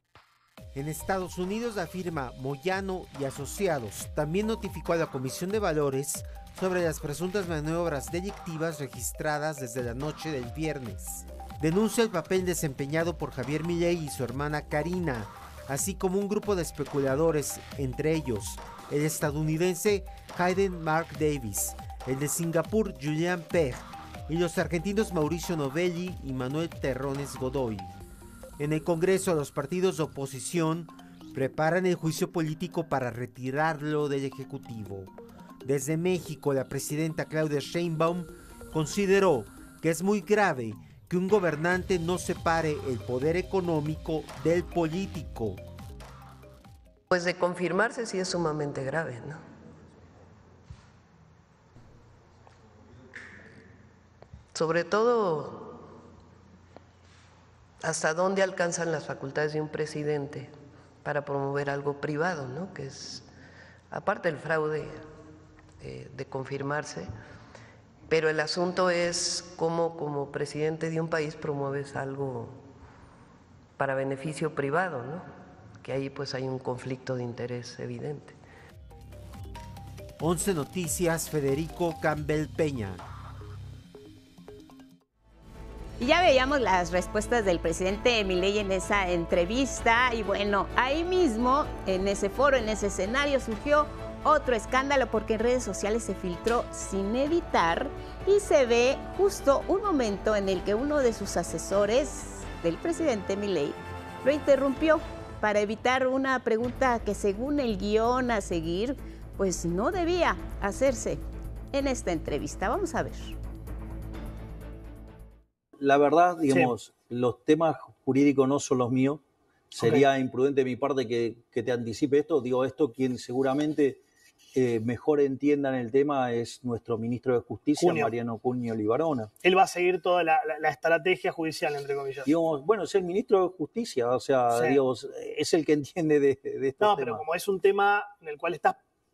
En Estados Unidos, la firma Moyano y Asociados también notificó a la Comisión de Valores sobre las presuntas maniobras delictivas registradas desde la noche del viernes. Denuncia el papel desempeñado por Javier Milei y su hermana Karina, así como un grupo de especuladores, entre ellos el estadounidense Hayden Mark Davis, el de Singapur Julian Pech y los argentinos Mauricio Novelli y Manuel Terrones Godoy. En el Congreso, los partidos de oposición preparan el juicio político para retirarlo del Ejecutivo. Desde México, la presidenta Claudia Sheinbaum consideró que es muy grave que un gobernante no separe el poder económico del político. Pues de confirmarse sí es sumamente grave, ¿no? Sobre todo, hasta dónde alcanzan las facultades de un presidente para promover algo privado, ¿no? Que es, aparte del fraude de confirmarse, pero el asunto es cómo como presidente de un país promueves algo para beneficio privado, ¿no? Que ahí pues hay un conflicto de interés evidente. 11 Noticias, Federico Campbell Peña. Y ya veíamos las respuestas del presidente Milei en esa entrevista y bueno, ahí mismo, en ese foro, en ese escenario, surgió otro escándalo porque en redes sociales se filtró sin editar y se ve justo un momento en el que uno de sus asesores del presidente Milei lo interrumpió para evitar una pregunta que según el guión a seguir, pues no debía hacerse en esta entrevista. Vamos a ver. La verdad, digamos, los temas jurídicos no son los míos. Sería imprudente de mi parte que te anticipe esto. Digo, esto quien seguramente mejor entienda en el tema es nuestro ministro de Justicia, Mariano Cunio Libarona. Él va a seguir toda la estrategia judicial, entre comillas. Digamos, bueno, es el ministro de Justicia, o sea, digamos, es el que entiende de estos temas. No, pero como es un tema en el cual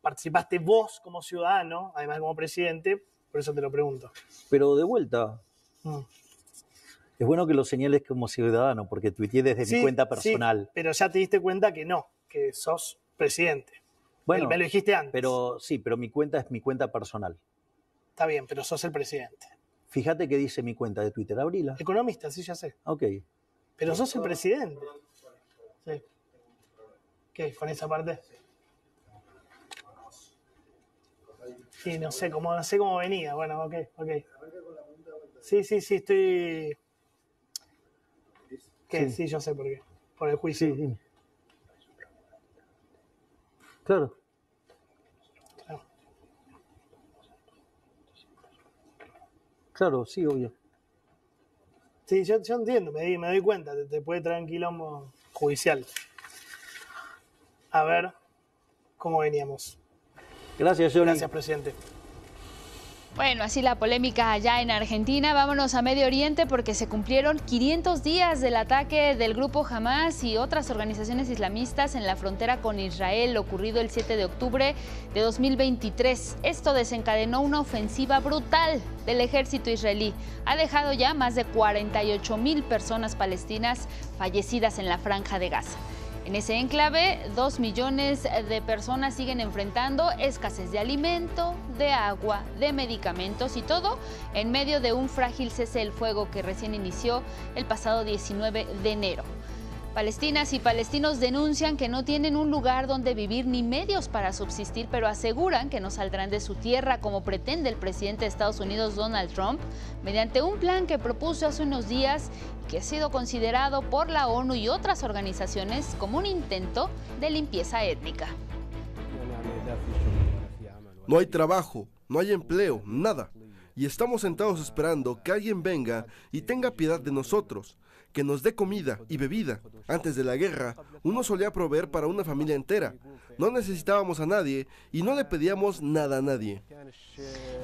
participaste vos como ciudadano, además como presidente, por eso te lo pregunto. Pero de vuelta... Es bueno que lo señales como ciudadano, porque tuiteé desde mi cuenta personal. Sí, pero ya te diste cuenta que no, que sos presidente. Bueno, me lo dijiste antes. Pero sí, pero mi cuenta es mi cuenta personal. Está bien, pero sos el presidente. Fíjate que dice mi cuenta de Twitter, abrila. Economista, sí, ya sé. Ok. Pero sos el presidente. Sí. ¿Qué? ¿Con esa parte? Sí, no sé cómo venía. Bueno, ok. Sí, estoy... ¿Qué? Sí, yo sé por qué. Por el juicio. Sí, dime. Claro. Claro, sí, obvio. Sí, yo entiendo, me doy cuenta. Te puede traer un quilombo judicial. A ver cómo veníamos. Gracias, Johnny. Gracias, presidente. Bueno, así la polémica allá en Argentina. Vámonos a Medio Oriente porque se cumplieron 500 días del ataque del grupo Hamas y otras organizaciones islamistas en la frontera con Israel, ocurrido el 7 de octubre de 2023. Esto desencadenó una ofensiva brutal del ejército israelí. Ha dejado ya más de 48,000 personas palestinas fallecidas en la Franja de Gaza. En ese enclave, 2 millones de personas siguen enfrentando escasez de alimento, de agua, de medicamentos y todo en medio de un frágil cese el fuego que recién inició el pasado 19 de enero. Palestinas y palestinos denuncian que no tienen un lugar donde vivir ni medios para subsistir, pero aseguran que no saldrán de su tierra como pretende el presidente de Estados Unidos, Donald Trump, mediante un plan que propuso hace unos días y que ha sido considerado por la ONU y otras organizaciones como un intento de limpieza étnica. No hay trabajo, no hay empleo, nada. Y estamos sentados esperando que alguien venga y tenga piedad de nosotros, que nos dé comida y bebida. Antes de la guerra, uno solía proveer para una familia entera. No necesitábamos a nadie y no le pedíamos nada a nadie.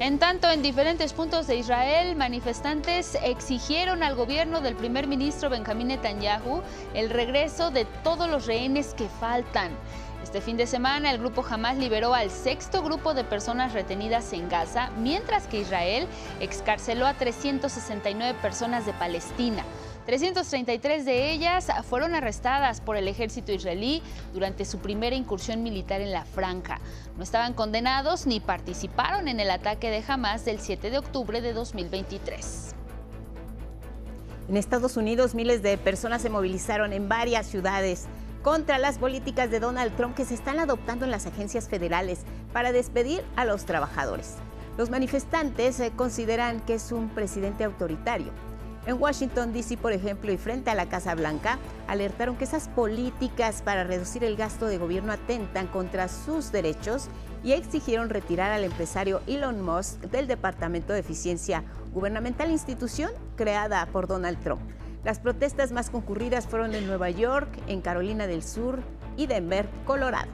En tanto, en diferentes puntos de Israel, manifestantes exigieron al gobierno del primer ministro Benjamín Netanyahu el regreso de todos los rehenes que faltan. Este fin de semana, el grupo Hamás liberó al 6º grupo de personas retenidas en Gaza, mientras que Israel excarceló a 369 personas de Palestina. 333 de ellas fueron arrestadas por el ejército israelí durante su primera incursión militar en la franja. No estaban condenados ni participaron en el ataque de Hamás del 7 de octubre de 2023. En Estados Unidos, miles de personas se movilizaron en varias ciudades contra las políticas de Donald Trump que se están adoptando en las agencias federales para despedir a los trabajadores. Los manifestantes consideran que es un presidente autoritario. En Washington, D.C., por ejemplo, y frente a la Casa Blanca, alertaron que esas políticas para reducir el gasto de gobierno atentan contra sus derechos y exigieron retirar al empresario Elon Musk del Departamento de Eficiencia Gubernamental, institución creada por Donald Trump. Las protestas más concurridas fueron en Nueva York, en Carolina del Sur y Denver, Colorado.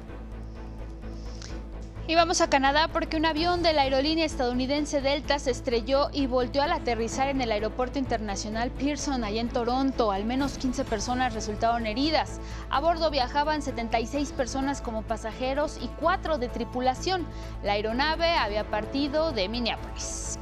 Y vamos a Canadá porque un avión de la aerolínea estadounidense Delta se estrelló y volteó al aterrizar en el aeropuerto internacional Pearson, allá en Toronto. Al menos 15 personas resultaron heridas. A bordo viajaban 76 personas como pasajeros y 4 de tripulación. La aeronave había partido de Minneapolis.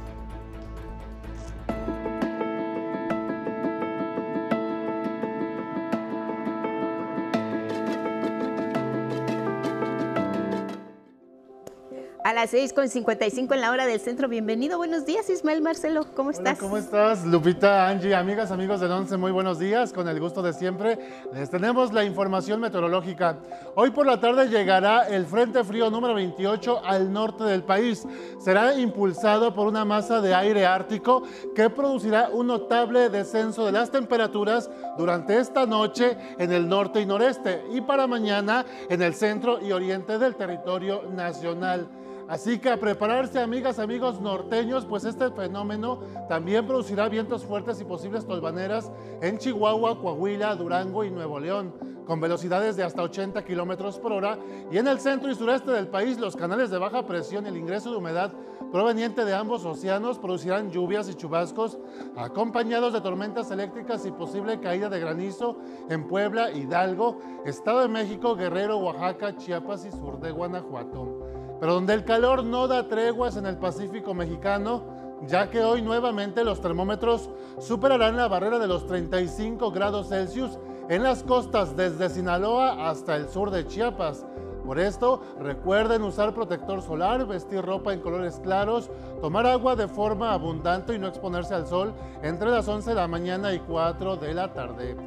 A las 6:55 en la hora del centro. Bienvenido, buenos días, Ismael Marcelo, ¿cómo estás? Hola, ¿cómo estás? Lupita, Angie, amigas, amigos del 11, muy buenos días, con el gusto de siempre. Les tenemos la información meteorológica. Hoy por la tarde llegará el Frente Frío número 28 al norte del país. Será impulsado por una masa de aire ártico que producirá un notable descenso de las temperaturas durante esta noche en el norte y noreste y para mañana en el centro y oriente del territorio nacional. Así que a prepararse, amigas, amigos norteños, pues este fenómeno también producirá vientos fuertes y posibles tolvaneras en Chihuahua, Coahuila, Durango y Nuevo León, con velocidades de hasta 80 kilómetros por hora. Y en el centro y sureste del país, los canales de baja presión y el ingreso de humedad proveniente de ambos océanos producirán lluvias y chubascos, acompañados de tormentas eléctricas y posible caída de granizo en Puebla, Hidalgo, Estado de México, Guerrero, Oaxaca, Chiapas y sur de Guanajuato. Pero donde el calor no da treguas en el Pacífico mexicano, ya que hoy nuevamente los termómetros superarán la barrera de los 35 grados Celsius en las costas desde Sinaloa hasta el sur de Chiapas. Por esto, recuerden usar protector solar, vestir ropa en colores claros, tomar agua de forma abundante y no exponerse al sol entre las 11 de la mañana y 4 de la tarde.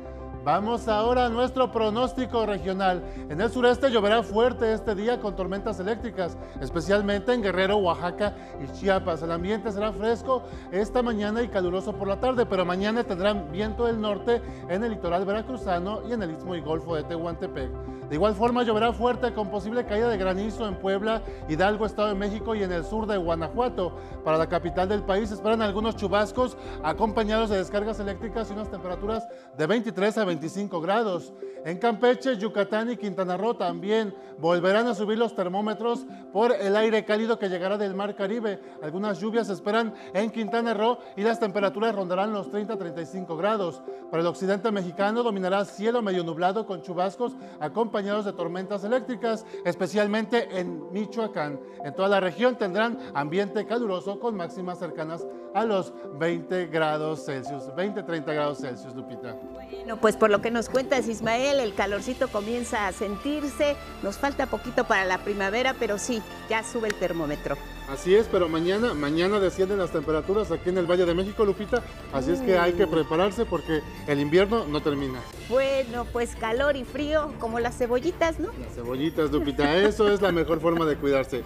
Vamos ahora a nuestro pronóstico regional. En el sureste lloverá fuerte este día con tormentas eléctricas, especialmente en Guerrero, Oaxaca y Chiapas. El ambiente será fresco esta mañana y caluroso por la tarde, pero mañana tendrán viento del norte en el litoral veracruzano y en el Istmo y Golfo de Tehuantepec. De igual forma lloverá fuerte con posible caída de granizo en Puebla, Hidalgo, Estado de México y en el sur de Guanajuato. Para la capital del país esperan algunos chubascos acompañados de descargas eléctricas y unas temperaturas de 23 a 25 grados. En Campeche, Yucatán y Quintana Roo también volverán a subir los termómetros por el aire cálido que llegará del Mar Caribe. Algunas lluvias se esperan en Quintana Roo y las temperaturas rondarán los 30 a 35 grados. Para el occidente mexicano dominará cielo medio nublado con chubascos acompañados de tormentas eléctricas, especialmente en Michoacán. En toda la región tendrán ambiente caluroso con máximas cercanas a los 20 grados Celsius, 20-30 grados Celsius, Lupita. Bueno, pues por lo que nos cuentas, Ismael, el calorcito comienza a sentirse, nos falta poquito para la primavera, pero sí, ya sube el termómetro. Así es, pero mañana descienden las temperaturas aquí en el Valle de México, Lupita, así es que hay que prepararse porque el invierno no termina. Bueno, pues calor y frío, como las cebollitas, ¿no? Las cebollitas, Lupita, eso es la mejor forma de cuidarse.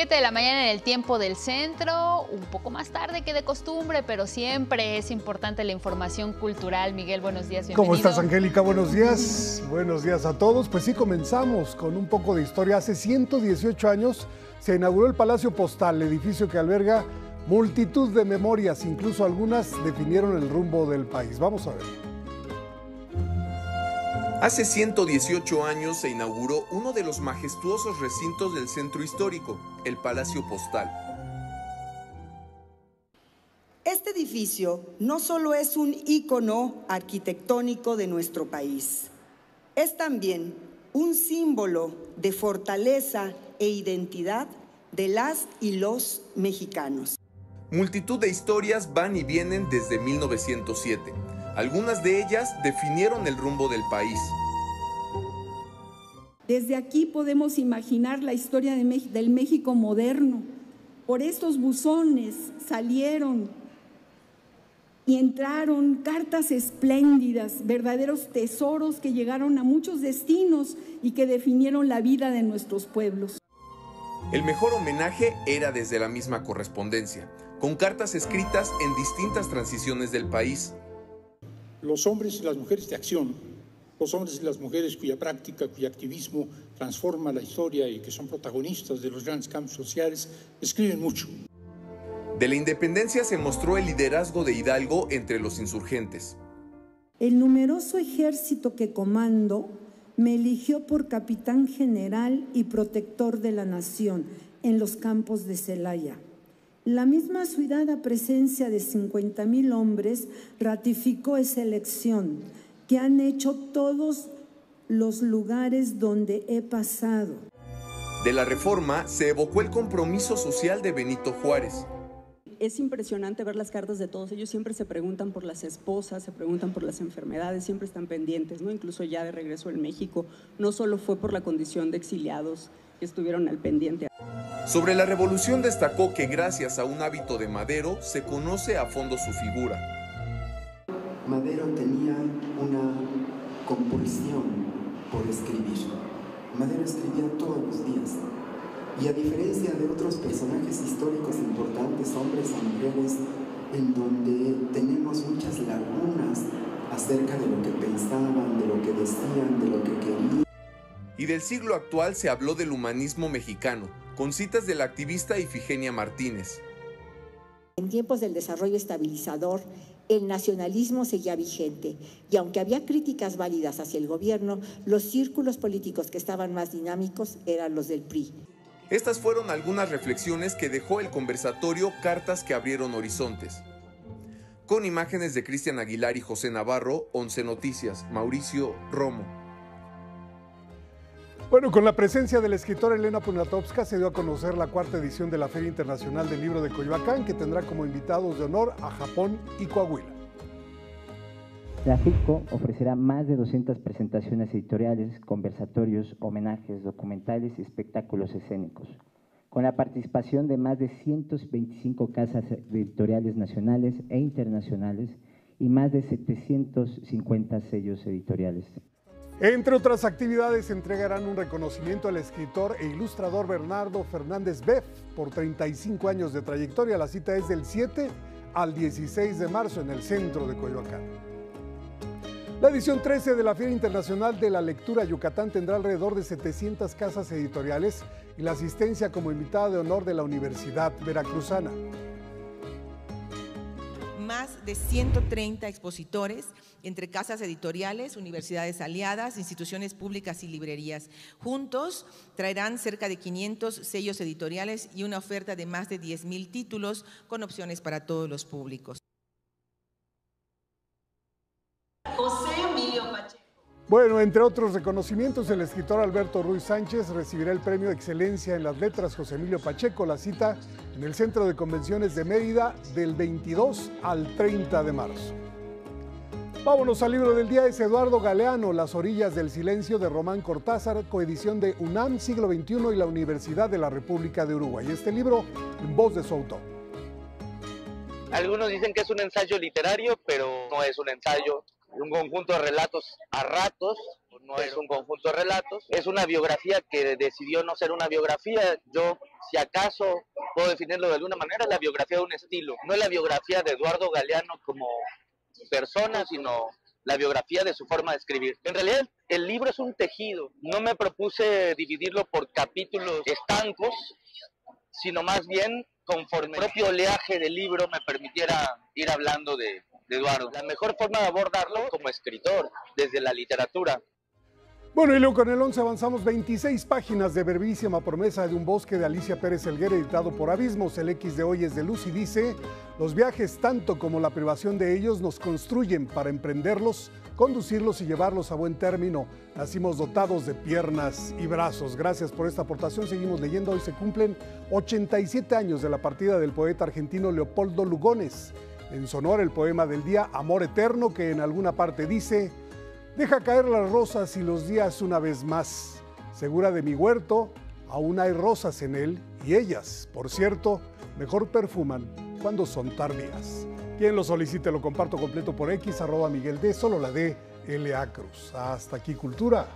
7 de la mañana en el tiempo del centro, un poco más tarde que de costumbre, pero siempre es importante la información cultural. Miguel, buenos días, bienvenido. ¿Cómo estás, Angélica? Buenos días. Buenos días a todos. Pues sí, comenzamos con un poco de historia. Hace 118 años se inauguró el Palacio Postal, edificio que alberga multitud de memorias, incluso algunas definieron el rumbo del país. Vamos a ver. Hace 118 años se inauguró uno de los majestuosos recintos del centro histórico, el Palacio Postal. Este edificio no solo es un ícono arquitectónico de nuestro país, es también un símbolo de fortaleza e identidad de las y los mexicanos. Multitud de historias van y vienen desde 1907. Algunas de ellas definieron el rumbo del país. Desde aquí podemos imaginar la historia del México moderno. Por estos buzones salieron y entraron cartas espléndidas, verdaderos tesoros que llegaron a muchos destinos y que definieron la vida de nuestros pueblos. El mejor homenaje era desde la misma correspondencia, con cartas escritas en distintas transiciones del país. Los hombres y las mujeres de acción, los hombres y las mujeres cuya práctica, cuyo activismo transforma la historia y que son protagonistas de los grandes cambios sociales, escriben mucho. De la independencia se mostró el liderazgo de Hidalgo entre los insurgentes. El numeroso ejército que comando me eligió por capitán general y protector de la nación en los campos de Celaya. La misma ciudad, a presencia de 50,000 hombres, ratificó esa elección que han hecho todos los lugares donde he pasado. De la Reforma se evocó el compromiso social de Benito Juárez. Es impresionante ver las cartas de todos. Ellos siempre se preguntan por las esposas, se preguntan por las enfermedades, siempre están pendientes, ¿no? Incluso ya de regreso en México, no solo fue por la condición de exiliados que estuvieron al pendiente. Sobre la revolución destacó que gracias a un hábito de Madero se conoce a fondo su figura. Madero tenía una compulsión por escribir. Madero escribía todos los días. Y a diferencia de otros personajes históricos importantes, hombres y mujeres, en donde tenemos muchas lagunas acerca de lo que pensaban, de lo que decían, de lo que querían. Y del siglo actual se habló del humanismo mexicano, con citas de la activista Ifigenia Martínez. En tiempos del desarrollo estabilizador, el nacionalismo seguía vigente y aunque había críticas válidas hacia el gobierno, los círculos políticos que estaban más dinámicos eran los del PRI. Estas fueron algunas reflexiones que dejó el conversatorio Cartas que abrieron horizontes. Con imágenes de Cristian Aguilar y José Navarro, 11 Noticias, Mauricio Romo. Bueno, con la presencia de la escritora Elena Poniatowska se dio a conocer la 4ª edición de la Feria Internacional del Libro de Coyoacán, que tendrá como invitados de honor a Japón y Coahuila. La FICCO ofrecerá más de 200 presentaciones editoriales, conversatorios, homenajes, documentales y espectáculos escénicos, con la participación de más de 125 casas editoriales nacionales e internacionales y más de 750 sellos editoriales. Entre otras actividades, entregarán un reconocimiento al escritor e ilustrador Bernardo Fernández Beff por 35 años de trayectoria. La cita es del 7 al 16 de marzo en el centro de Coyoacán. La edición 13 de la Feria Internacional de la Lectura Yucatán tendrá alrededor de 700 casas editoriales y la asistencia como invitada de honor de la Universidad Veracruzana. Más de 130 expositores entre casas editoriales, universidades aliadas, instituciones públicas y librerías. Juntos traerán cerca de 500 sellos editoriales y una oferta de más de 10,000 títulos con opciones para todos los públicos. Bueno, entre otros reconocimientos, el escritor Alberto Ruiz Sánchez recibirá el Premio de Excelencia en las Letras José Emilio Pacheco. La cita en el Centro de Convenciones de Mérida del 22 al 30 de marzo. Vámonos al libro del día, es Eduardo Galeano, Las orillas del silencio, de Román Cortázar, coedición de UNAM, siglo XXI y la Universidad de la República de Uruguay. Este libro en voz de su autor. Algunos dicen que es un ensayo literario, pero no es un ensayo. Un conjunto de relatos a ratos No es un conjunto de relatos, es una biografía que decidió no ser una biografía. Yo, si acaso puedo definirlo de alguna manera, es la biografía de un estilo. No es la biografía de Eduardo Galeano como persona, sino la biografía de su forma de escribir. En realidad, el libro es un tejido. No me propuse dividirlo por capítulos estancos, sino más bien conforme el propio oleaje del libro me permitiera ir hablando de Eduardo. La mejor forma de abordarlo como escritor, desde la literatura. Bueno, y luego con el 11 avanzamos 26 páginas de Brevísima promesa de un bosque de Alicia Pérez Helguera, editado por Abismos. El X de hoy es de Luz y dice: los viajes, tanto como la privación de ellos, nos construyen para emprenderlos, conducirlos y llevarlos a buen término. Nacimos dotados de piernas y brazos. Gracias por esta aportación. Seguimos leyendo. Hoy se cumplen 87 años de la partida del poeta argentino Leopoldo Lugones. En Sonora, el poema del día, Amor Eterno, que en alguna parte dice: deja caer las rosas y los días una vez más. Segura de mi huerto, aún hay rosas en él, y ellas, por cierto, mejor perfuman cuando son tardías. Quien lo solicite lo comparto completo por X, @Miguel D, solo la D, L.A. Cruz. Hasta aquí Cultura.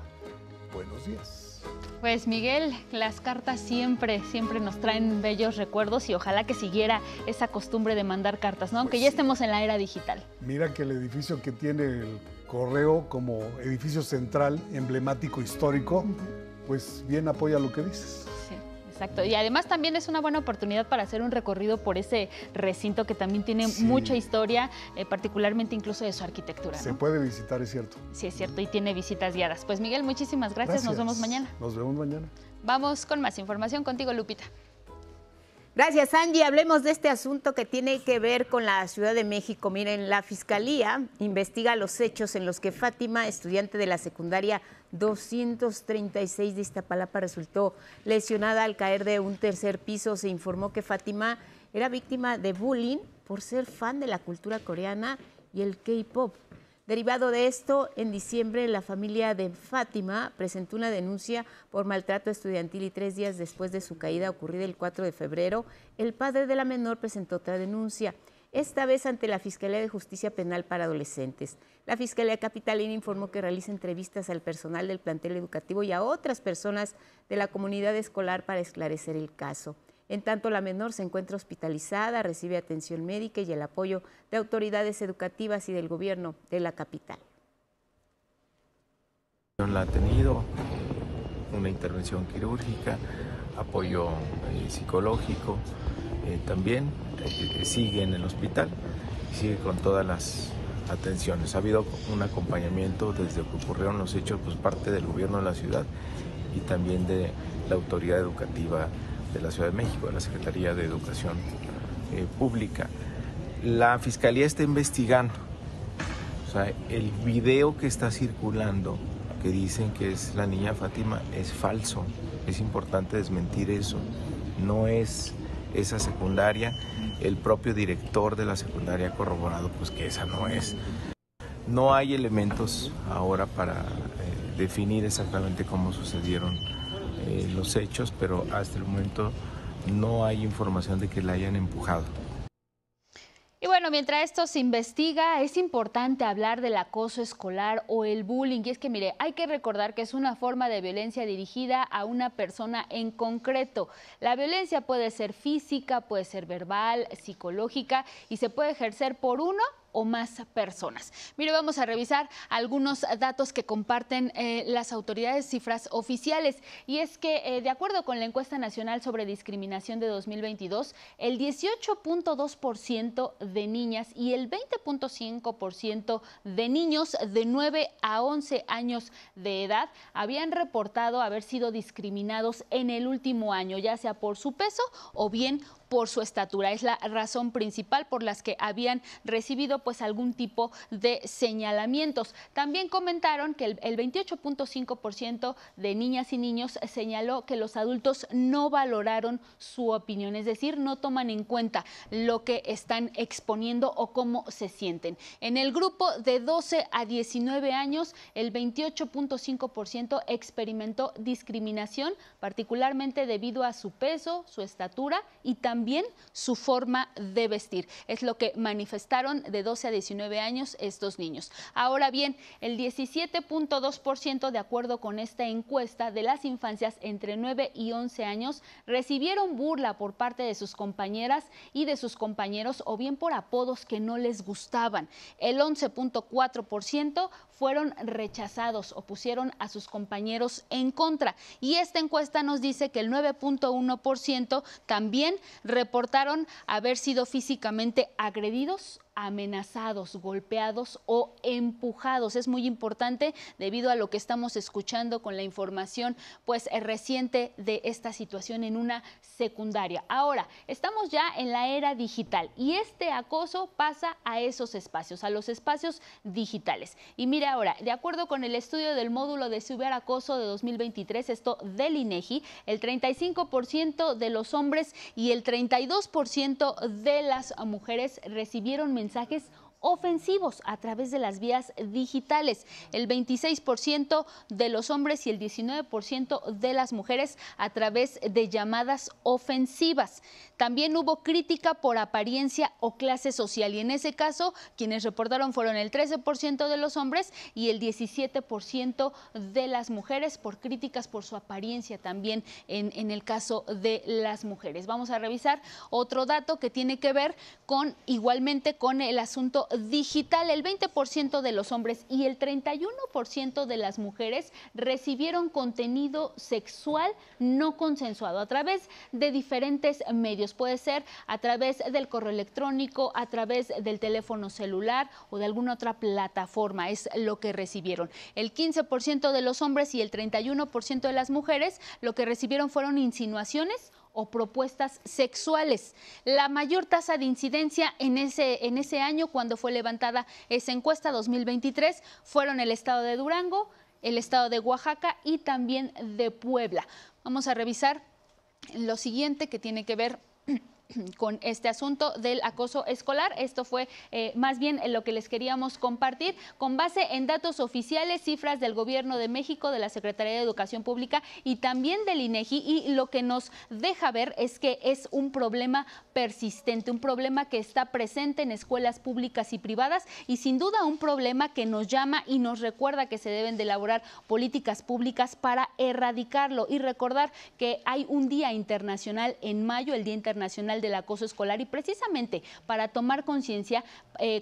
Buenos días. Pues Miguel, las cartas siempre nos traen bellos recuerdos y ojalá que siguiera esa costumbre de mandar cartas, ¿no? Aunque ya estemos en la era digital. Mira que el edificio que tiene el correo como edificio central, emblemático, histórico, pues bien apoya lo que dices. Sí, exacto. Y además también es una buena oportunidad para hacer un recorrido por ese recinto que también tiene mucha historia, particularmente incluso de su arquitectura, ¿no? Se puede visitar, es cierto. Sí, es cierto, y tiene visitas guiadas. Pues Miguel, muchísimas gracias. Nos vemos mañana. Nos vemos mañana. Vamos con más información contigo, Lupita. Gracias, Angie. Hablemos de este asunto que tiene que ver con la Ciudad de México. Miren, la Fiscalía investiga los hechos en los que Fátima, estudiante de la secundaria 236 de Iztapalapa, resultó lesionada al caer de un tercer piso. Se informó que Fátima era víctima de bullying por ser fan de la cultura coreana y el K-pop. Derivado de esto, en diciembre la familia de Fátima presentó una denuncia por maltrato estudiantil y 3 días después de su caída ocurrida el 4 de febrero, el padre de la menor presentó otra denuncia, esta vez ante la Fiscalía de Justicia Penal para Adolescentes. La Fiscalía Capitalina informó que realiza entrevistas al personal del plantel educativo y a otras personas de la comunidad escolar para esclarecer el caso. En tanto, la menor se encuentra hospitalizada, recibe atención médica y el apoyo de autoridades educativas y del gobierno de la capital. La ha tenido una intervención quirúrgica, apoyo psicológico, también sigue en el hospital, sigue con todas las atenciones. Ha habido un acompañamiento desde que ocurrieron los hechos, pues parte del gobierno de la ciudad y también de la autoridad educativa de la Ciudad de México, de la Secretaría de Educación Pública. La Fiscalía está investigando, o sea, el video que está circulando, que dicen que es la niña Fátima, es falso. Es importante desmentir eso. No es esa secundaria. El propio director de la secundaria ha corroborado pues que esa no es. No hay elementos ahora para definir exactamente cómo sucedieron los hechos, pero hasta el momento no hay información de que la hayan empujado. Y bueno, mientras esto se investiga, es importante hablar del acoso escolar o el bullying. Y es que, mire, hay que recordar que es una forma de violencia dirigida a una persona en concreto. La violencia puede ser física, puede ser verbal, psicológica y se puede ejercer por uno o más personas. Mire, vamos a revisar algunos datos que comparten las autoridades, cifras oficiales. Y es que, de acuerdo con la encuesta nacional sobre discriminación de 2022, el 18.2% de niñas y el 20.5% de niños de 9 a 11 años de edad habían reportado haber sido discriminados en el último año, ya sea por su peso o bien por su estatura. Es la razón principal por las que habían recibido pues algún tipo de señalamientos. También comentaron que el 28.5% de niñas y niños señaló que los adultos no valoraron su opinión, es decir, no toman en cuenta lo que están exponiendo o cómo se sienten. En el grupo de 12 a 19 años, el 28.5% experimentó discriminación, particularmente debido a su peso, su estatura y también también su forma de vestir. Es lo que manifestaron de 12 a 19 años estos niños. Ahora bien, el 17.2%, de acuerdo con esta encuesta, de las infancias entre 9 y 11 años recibieron burla por parte de sus compañeras y de sus compañeros, o bien por apodos que no les gustaban. El 11.4% fueron rechazados o pusieron a sus compañeros en contra. Y esta encuesta nos dice que el 9.1% también reportaron haber sido físicamente agredidos, amenazados, golpeados o empujados. Es muy importante debido a lo que estamos escuchando con la información pues reciente de esta situación en una secundaria. Ahora, estamos ya en la era digital y este acoso pasa a esos espacios, a los espacios digitales. Y mire ahora, de acuerdo con el estudio del módulo de ciberacoso de 2023, esto del INEGI, el 35% de los hombres y el 32% de las mujeres recibieron mensajes ofensivos a través de las vías digitales, el 26% de los hombres y el 19% de las mujeres a través de llamadas ofensivas. También hubo crítica por apariencia o clase social y en ese caso quienes reportaron fueron el 13% de los hombres y el 17% de las mujeres por críticas por su apariencia también en el caso de las mujeres. Vamos a revisar otro dato que tiene que ver con igualmente con el asunto digital. El 20% de los hombres y el 31% de las mujeres recibieron contenido sexual no consensuado a través de diferentes medios. Puede ser a través del correo electrónico, a través del teléfono celular o de alguna otra plataforma. Es lo que recibieron. El 15% de los hombres y el 31% de las mujeres lo que recibieron fueron insinuaciones o propuestas sexuales. La mayor tasa de incidencia en ese año, cuando fue levantada esa encuesta 2023, fueron el estado de Durango, el estado de Oaxaca y también de Puebla. Vamos a revisar lo siguiente que tiene que ver con este asunto del acoso escolar. Esto fue más bien lo que les queríamos compartir con base en datos oficiales, cifras del Gobierno de México, de la Secretaría de Educación Pública y también del INEGI, y lo que nos deja ver es que es un problema persistente, un problema que está presente en escuelas públicas y privadas y sin duda un problema que nos llama y nos recuerda que se deben de elaborar políticas públicas para erradicarlo, y recordar que hay un día internacional en mayo, el Día Internacional del Acoso Escolar, y precisamente para tomar conciencia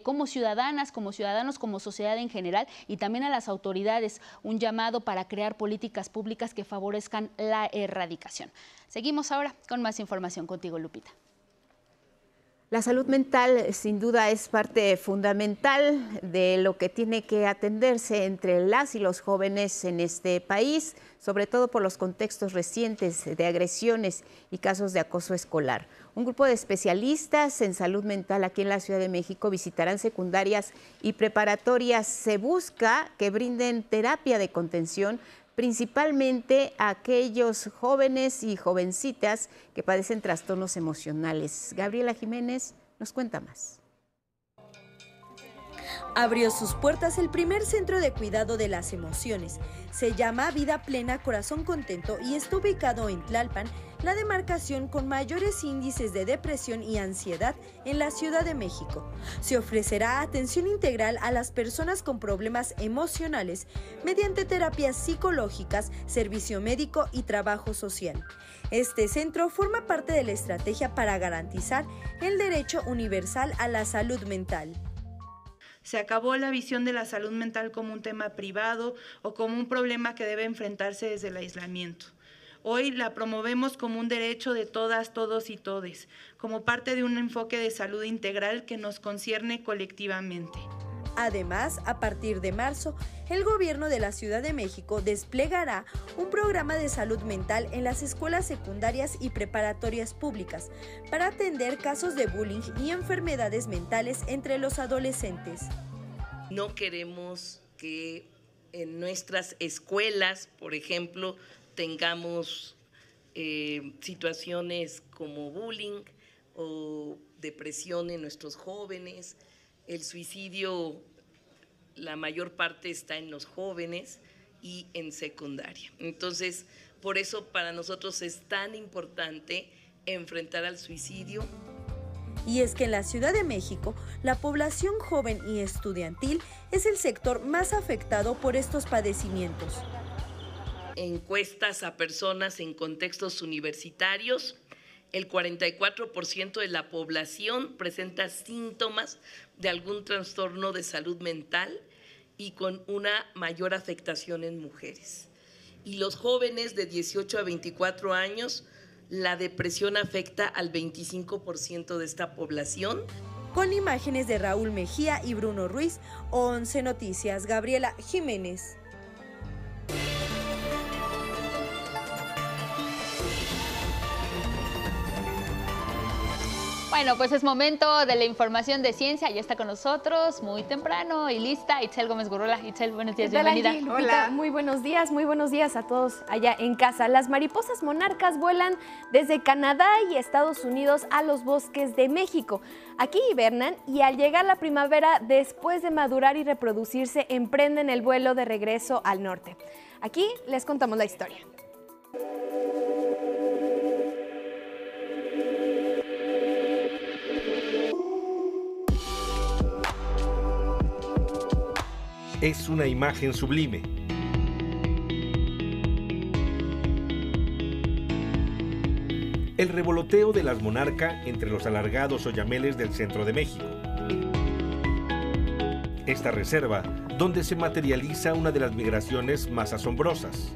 como ciudadanas, como ciudadanos, como sociedad en general, y también a las autoridades, un llamado para crear políticas públicas que favorezcan la erradicación. Seguimos ahora con más información contigo, Lupita. La salud mental sin duda es parte fundamental de lo que tiene que atenderse entre las y los jóvenes en este país, sobre todo por los contextos recientes de agresiones y casos de acoso escolar. Un grupo de especialistas en salud mental aquí en la Ciudad de México visitarán secundarias y preparatorias. Se busca que brinden terapia de contención principalmente a aquellos jóvenes y jovencitas que padecen trastornos emocionales. Gabriela Jiménez nos cuenta más. Abrió sus puertas el primer centro de cuidado de las emociones. Se llama Vida Plena Corazón Contento y está ubicado en Tlalpan, la demarcación con mayores índices de depresión y ansiedad en la Ciudad de México. Se ofrecerá atención integral a las personas con problemas emocionales mediante terapias psicológicas, servicio médico y trabajo social. Este centro forma parte de la estrategia para garantizar el derecho universal a la salud mental. Se acabó la visión de la salud mental como un tema privado o como un problema que debe enfrentarse desde el aislamiento. Hoy la promovemos como un derecho de todas, todos y todes, como parte de un enfoque de salud integral que nos concierne colectivamente. Además, a partir de marzo, el Gobierno de la Ciudad de México desplegará un programa de salud mental en las escuelas secundarias y preparatorias públicas para atender casos de bullying y enfermedades mentales entre los adolescentes. No queremos que en nuestras escuelas, por ejemplo, tengamos situaciones como bullying o depresión en nuestros jóvenes. El suicidio, la mayor parte está en los jóvenes y en secundaria. Entonces, por eso para nosotros es tan importante enfrentar al suicidio. Y es que en la Ciudad de México, la población joven y estudiantil es el sector más afectado por estos padecimientos. Encuestas a personas en contextos universitarios, el 44% de la población presenta síntomas de algún trastorno de salud mental y con una mayor afectación en mujeres. Y los jóvenes de 18 a 24 años, la depresión afecta al 25% de esta población. Con imágenes de Raúl Mejía y Bruno Ruiz, 11 Noticias, Gabriela Jiménez. Bueno, pues es momento de la información de ciencia. Ya está con nosotros muy temprano y lista Itzel Gómez Gurrola. Itzel, buenos días, bienvenida. Angie, Lupita, muy buenos días a todos allá en casa. Las mariposas monarcas vuelan desde Canadá y Estados Unidos a los bosques de México. Aquí hibernan y al llegar la primavera, después de madurar y reproducirse, emprenden el vuelo de regreso al norte. Aquí les contamos la historia. Es una imagen sublime. El revoloteo de las monarcas entre los alargados oyameles del centro de México. Esta reserva, donde se materializa una de las migraciones más asombrosas.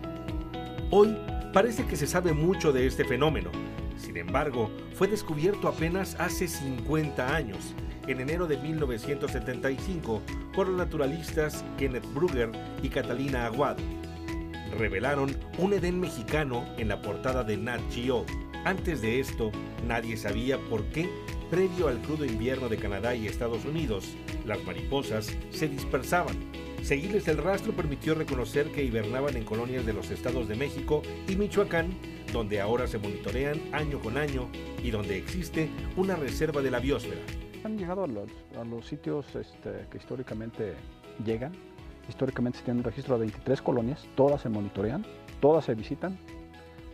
Hoy parece que se sabe mucho de este fenómeno. Sin embargo, fue descubierto apenas hace 50 años, en enero de 1975, por los naturalistas Kenneth Brugger y Catalina Aguado. Revelaron un Edén mexicano en la portada de Nat Geo. Antes de esto, nadie sabía por qué, previo al crudo invierno de Canadá y Estados Unidos, las mariposas se dispersaban. Seguirles el rastro permitió reconocer que hibernaban en colonias de los estados de México y Michoacán, donde ahora se monitorean año con año y donde existe una reserva de la biosfera. Han llegado a los sitios que históricamente llegan. Históricamente se tiene un registro de 23 colonias, todas se monitorean, todas se visitan,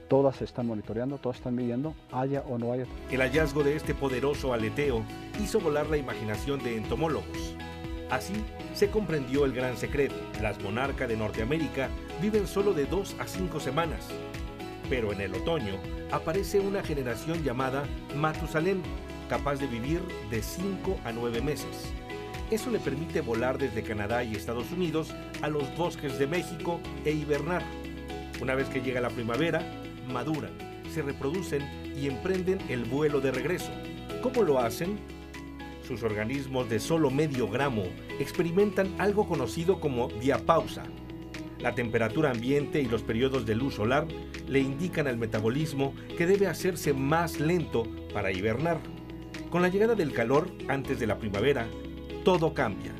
todas se están monitoreando, todas están midiendo, haya o no haya. El hallazgo de este poderoso aleteo hizo volar la imaginación de entomólogos. Así se comprendió el gran secreto. Las monarcas de Norteamérica viven solo de 2 a 5 semanas. Pero en el otoño aparece una generación llamada Matusalén, capaz de vivir de 5 a 9 meses. Eso le permite volar desde Canadá y Estados Unidos a los bosques de México e hibernar. Una vez que llega la primavera, maduran, se reproducen y emprenden el vuelo de regreso. ¿Cómo lo hacen? Sus organismos de solo medio gramo experimentan algo conocido como diapausa. La temperatura ambiente y los periodos de luz solar le indican al metabolismo que debe hacerse más lento para hibernar. Con la llegada del calor antes de la primavera, todo cambia.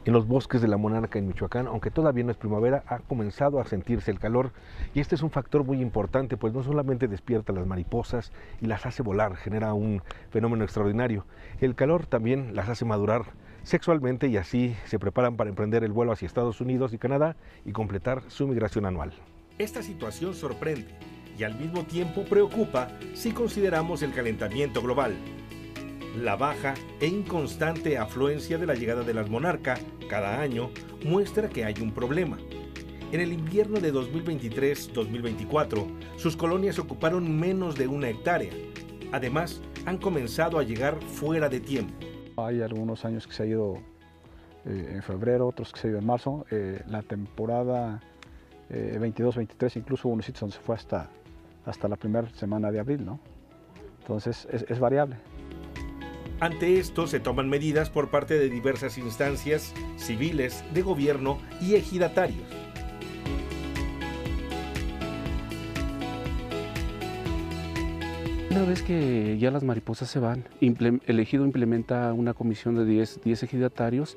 En los bosques de la monarca en Michoacán, aunque todavía no es primavera, ha comenzado a sentirse el calor y este es un factor muy importante, pues no solamente despierta a las mariposas y las hace volar, genera un fenómeno extraordinario. El calor también las hace madurar sexualmente y así se preparan para emprender el vuelo hacia Estados Unidos y Canadá y completar su migración anual. Esta situación sorprende y al mismo tiempo preocupa si consideramos el calentamiento global. La baja e inconstante afluencia de la llegada de las monarcas cada año muestra que hay un problema. En el invierno de 2023-2024, sus colonias ocuparon menos de 1 hectárea. Además, han comenzado a llegar fuera de tiempo. Hay algunos años que se ha ido en febrero, otros que se ha ido en marzo. La temporada 22-23, incluso hubo unos sitios donde se fue hasta la primera semana de abril, ¿no? Entonces es variable. Ante esto se toman medidas por parte de diversas instancias civiles, de gobierno y ejidatarios. Una vez que ya las mariposas se van, el ejido implementa una comisión de 10 ejidatarios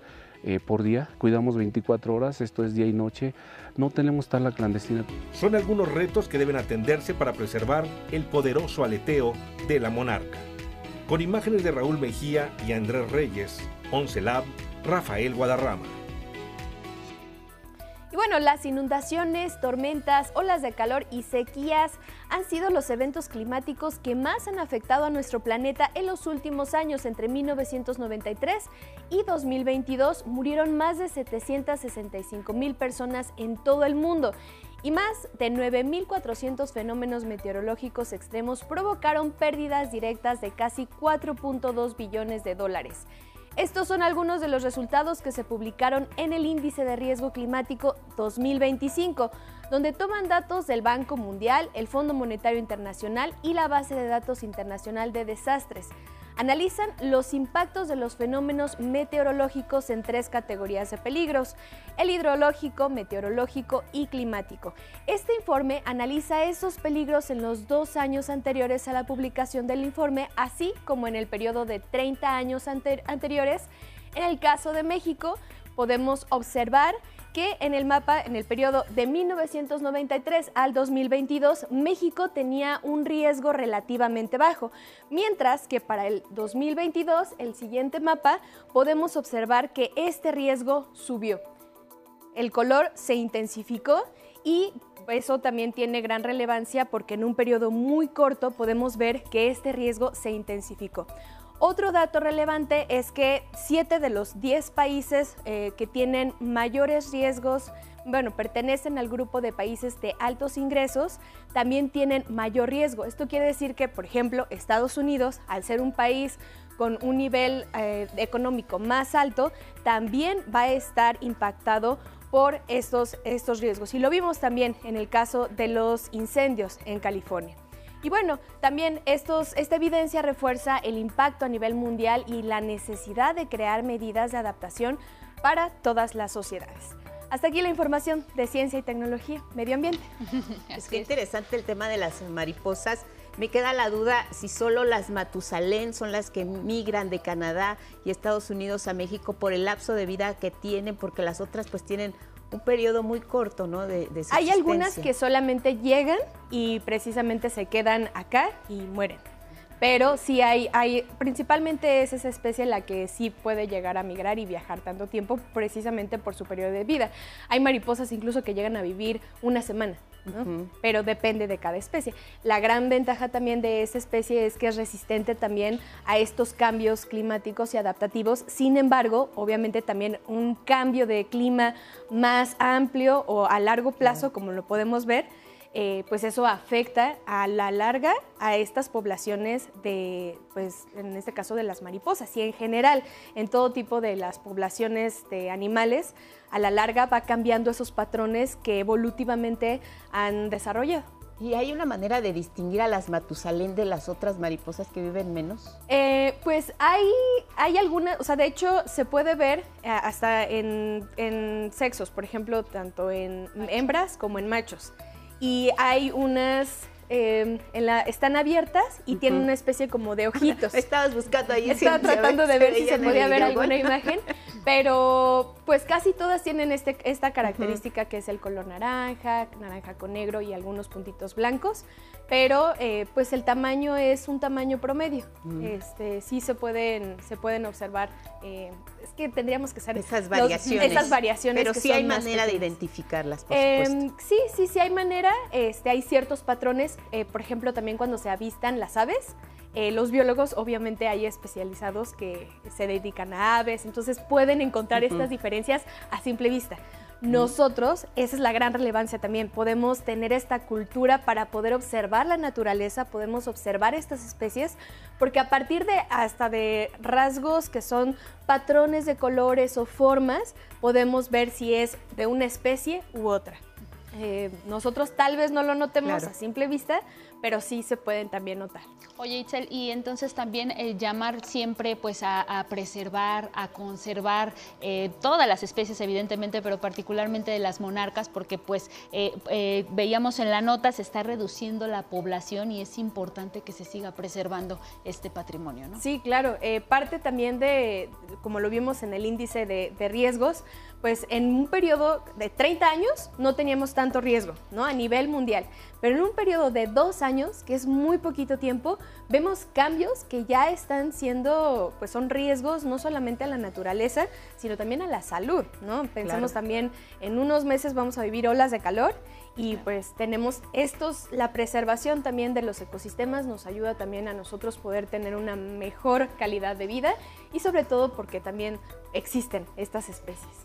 por día. Cuidamos 24 horas, esto es día y noche. No tenemos tala clandestina. Son algunos retos que deben atenderse para preservar el poderoso aleteo de la monarca. Con imágenes de Raúl Mejía y Andrés Reyes, 11 Lab, Rafael Guadarrama. Y bueno, las inundaciones, tormentas, olas de calor y sequías han sido los eventos climáticos que más han afectado a nuestro planeta en los últimos años. Entre 1993 y 2022 murieron más de 765,000 personas en todo el mundo. Y más de 9,400 fenómenos meteorológicos extremos provocaron pérdidas directas de casi 4.2 billones de dólares. Estos son algunos de los resultados que se publicaron en el Índice de Riesgo Climático 2025, donde toman datos del Banco Mundial, el Fondo Monetario Internacional y la Base de Datos Internacional de Desastres. Analizan los impactos de los fenómenos meteorológicos en 3 categorías de peligros: el hidrológico, meteorológico y climático. Este informe analiza esos peligros en los 2 años anteriores a la publicación del informe, así como en el periodo de 30 años anteriores. En el caso de México, podemos observar que en el mapa, en el periodo de 1993 al 2022, México tenía un riesgo relativamente bajo, mientras que para el 2022, el siguiente mapa, podemos observar que este riesgo subió. El color se intensificó y eso también tiene gran relevancia porque en un periodo muy corto podemos ver que este riesgo se intensificó. Otro dato relevante es que 7 de los 10 países que tienen mayores riesgos, pertenecen al grupo de países de altos ingresos, también tienen mayor riesgo. Esto quiere decir que, por ejemplo, Estados Unidos, al ser un país con un nivel económico más alto, también va a estar impactado por estos riesgos. Y lo vimos también en el caso de los incendios en California. Y bueno, también esta evidencia refuerza el impacto a nivel mundial y la necesidad de crear medidas de adaptación para todas las sociedades. Hasta aquí la información de ciencia y tecnología, medio ambiente. Es que interesante el tema de las mariposas. Me queda la duda si solo las Matusalén son las que migran de Canadá y Estados Unidos a México por el lapso de vida que tienen, porque las otras pues tienen un periodo muy corto, ¿no? De subsistencia. Hay algunas que solamente llegan y precisamente se quedan acá y mueren. Pero sí hay, principalmente es esa especie la que sí puede llegar a migrar y viajar tanto tiempo precisamente por su periodo de vida. Hay mariposas incluso que llegan a vivir una semana, ¿no? Pero depende de cada especie. La gran ventaja también de esta especie es que es resistente también a estos cambios climáticos y adaptativos. Sin embargo, obviamente también un cambio de clima más amplio o a largo plazo, como lo podemos ver, pues eso afecta a la larga a estas poblaciones de, pues en este caso de las mariposas y en general en todo tipo de las poblaciones de animales, a la larga va cambiando esos patrones que evolutivamente han desarrollado. ¿Y hay una manera de distinguir a las Matusalén de las otras mariposas que viven menos? Pues hay algunas, o sea, de hecho se puede ver hasta en sexos, por ejemplo, tanto en hembras como en machos. Y hay unas, están abiertas y tienen una especie como de ojitos. Estabas buscando ahí. Estaba tratando de ver si se podía ver alguna imagen, pero pues casi todas tienen esta característica que es el color naranja con negro y algunos puntitos blancos, pero pues el tamaño es un tamaño promedio. Sí se pueden observar, es que tendríamos que hacer esas variaciones. Pero sí hay manera de identificarlas, por supuesto. Sí hay manera. Hay ciertos patrones, por ejemplo, también cuando se avistan las aves. Los biólogos, obviamente, hay especializados que se dedican a aves, entonces pueden encontrar estas diferencias a simple vista. Nosotros, esa es la gran relevancia también, podemos tener esta cultura para poder observar la naturaleza, podemos observar estas especies, porque a partir de hasta de rasgos que son patrones de colores o formas, podemos ver si es de una especie u otra. Nosotros tal vez no lo notemos a simple vista, pero sí se pueden también notar. Oye, Itzel, y entonces también llamar siempre pues a preservar, a conservar todas las especies evidentemente, pero particularmente de las monarcas, porque pues veíamos en la nota se está reduciendo la población y es importante que se siga preservando este patrimonio, ¿no? Sí, claro, parte también de, como lo vimos en el índice de riesgos, pues en un periodo de 30 años no teníamos tanto riesgo, ¿no? A nivel mundial, pero en un periodo de 2 años años, que es muy poquito tiempo, vemos cambios que ya están siendo, pues son riesgos no solamente a la naturaleza, sino también a la salud, ¿no? Pensemos también, en unos meses vamos a vivir olas de calor y pues tenemos la preservación también de los ecosistemas nos ayuda también a nosotros poder tener una mejor calidad de vida y sobre todo porque también existen estas especies.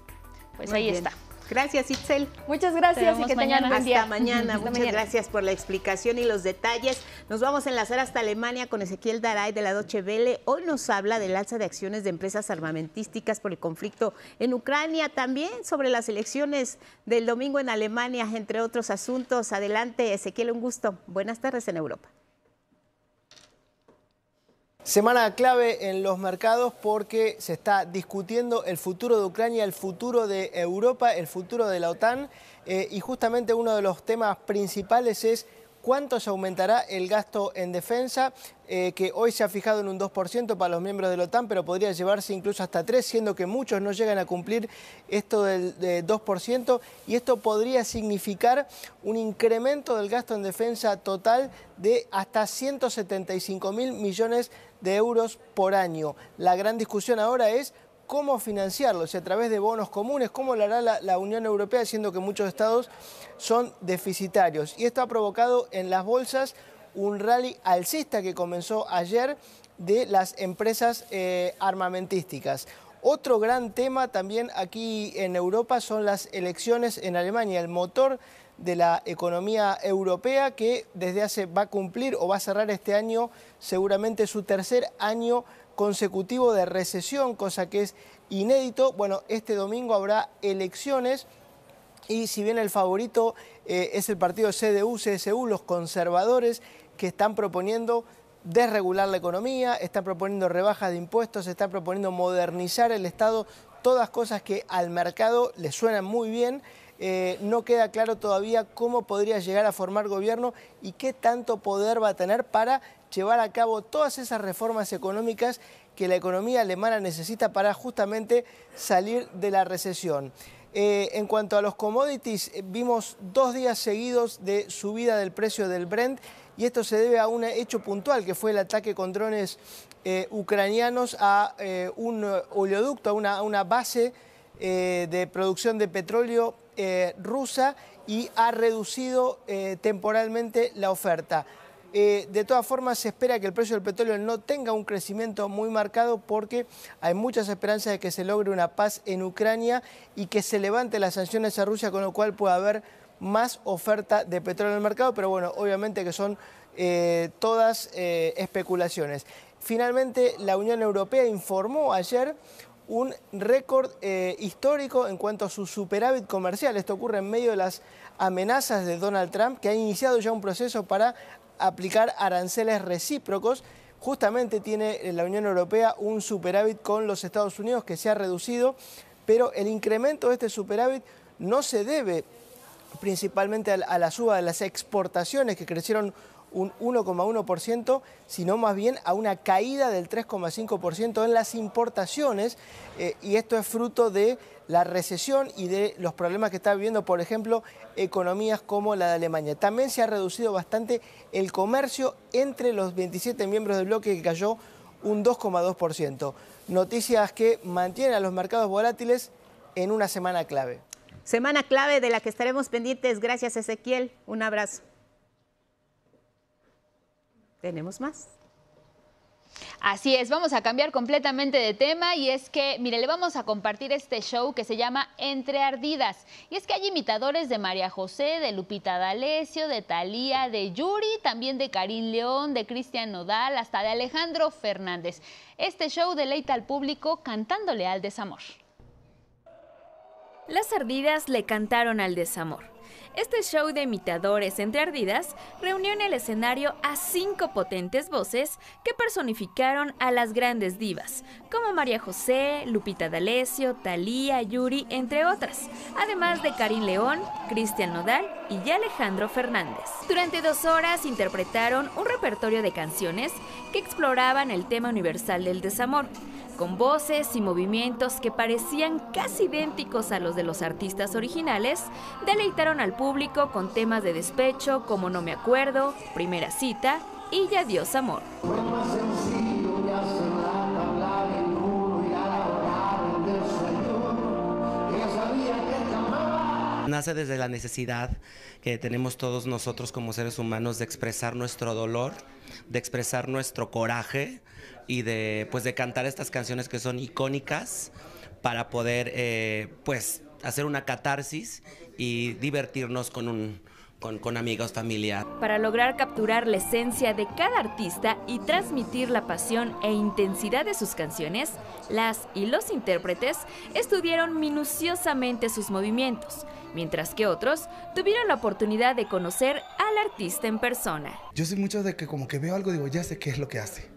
Pues ahí está. Gracias, Itzel. Muchas gracias y que tengan buen día. Hasta mañana. Muchas gracias por la explicación y los detalles. Nos vamos a enlazar hasta Alemania con Ezequiel Daray de la Deutsche Welle. Hoy nos habla del alza de acciones de empresas armamentísticas por el conflicto en Ucrania, también sobre las elecciones del domingo en Alemania, entre otros asuntos. Adelante, Ezequiel, un gusto. Buenas tardes en Europa. Semana clave en los mercados porque se está discutiendo el futuro de Ucrania, el futuro de Europa, el futuro de la OTAN y justamente uno de los temas principales es cuánto se aumentará el gasto en defensa, que hoy se ha fijado en un 2% para los miembros de la OTAN, pero podría llevarse incluso hasta 3%, siendo que muchos no llegan a cumplir esto del 2%, y esto podría significar un incremento del gasto en defensa total de hasta 175.000 millones de euros por año. La gran discusión ahora es cómo financiarlo, si a través de bonos comunes, cómo lo hará la Unión Europea, siendo que muchos estados son deficitarios. Y esto ha provocado en las bolsas un rally alcista que comenzó ayer de las empresas armamentísticas. Otro gran tema también aquí en Europa son las elecciones en Alemania, el motor de la economía europea que va a cumplir o va a cerrar este año seguramente su tercer año consecutivo de recesión, cosa que es inédito. Bueno, este domingo habrá elecciones y si bien el favorito es el partido CDU-CSU, los conservadores que están proponiendo desregular la economía, están proponiendo rebajas de impuestos, están proponiendo modernizar el Estado, todas cosas que al mercado le suenan muy bien. No queda claro todavía cómo podría llegar a formar gobierno y qué tanto poder va a tener para llevar a cabo todas esas reformas económicas que la economía alemana necesita para justamente salir de la recesión. En cuanto a los commodities, vimos 2 días seguidos de subida del precio del Brent y esto se debe a un hecho puntual que fue el ataque con drones ucranianos a un oleoducto, a una base de producción de petróleo rusa y ha reducido temporalmente la oferta. De todas formas, se espera que el precio del petróleo no tenga un crecimiento muy marcado porque hay muchas esperanzas de que se logre una paz en Ucrania y que se levante las sanciones a Rusia, con lo cual pueda haber más oferta de petróleo en el mercado, pero bueno, obviamente que son todas especulaciones. Finalmente, la Unión Europea informó ayer un récord histórico en cuanto a su superávit comercial. Esto ocurre en medio de las amenazas de Donald Trump, que ha iniciado ya un proceso para aplicar aranceles recíprocos. Justamente tiene la Unión Europea un superávit con los Estados Unidos que se ha reducido, pero el incremento de este superávit no se debe principalmente a la suba de las exportaciones, que crecieron un 1,1%, sino más bien a una caída del 3,5% en las importaciones, y esto es fruto de la recesión y de los problemas que está viviendo, por ejemplo, economías como la de Alemania. También se ha reducido bastante el comercio entre los 27 miembros del bloque, que cayó un 2,2%. Noticias que mantienen a los mercados volátiles en una semana clave. Semana clave de la que estaremos pendientes. Gracias, Ezequiel. Un abrazo. ¿Tenemos más? Así es, vamos a cambiar completamente de tema y es que, mire, le vamos a compartir este show que se llama Entre Ardidas. Y es que hay imitadores de María José, de Lupita D'Alessio, de Thalía, de Yuri, también de Karin León, de Cristian Nodal, hasta de Alejandro Fernández. Este show deleita al público cantándole al desamor. Las ardidas le cantaron al desamor. Este show de imitadores entre ardidas reunió en el escenario a 5 potentes voces que personificaron a las grandes divas, como María José, Lupita D'Alessio, Thalía, Yuri, entre otras, además de Karin León, Cristian Nodal y Alejandro Fernández. Durante 2 horas interpretaron un repertorio de canciones que exploraban el tema universal del desamor. con voces y movimientos que parecían casi idénticos a los de los artistas originales, deleitaron al público con temas de despecho como No me acuerdo, Primera cita y Ya Dios amor. Nace desde la necesidad que tenemos todos nosotros como seres humanos de expresar nuestro dolor, de expresar nuestro coraje y de cantar estas canciones que son icónicas para poder hacer una catarsis y divertirnos con amigos, familia. Para lograr capturar la esencia de cada artista y transmitir la pasión e intensidad de sus canciones, las y los intérpretes estudiaron minuciosamente sus movimientos, mientras que otros tuvieron la oportunidad de conocer al artista en persona. Yo soy mucho de que como que veo algo, digo, ya sé qué es lo que hace.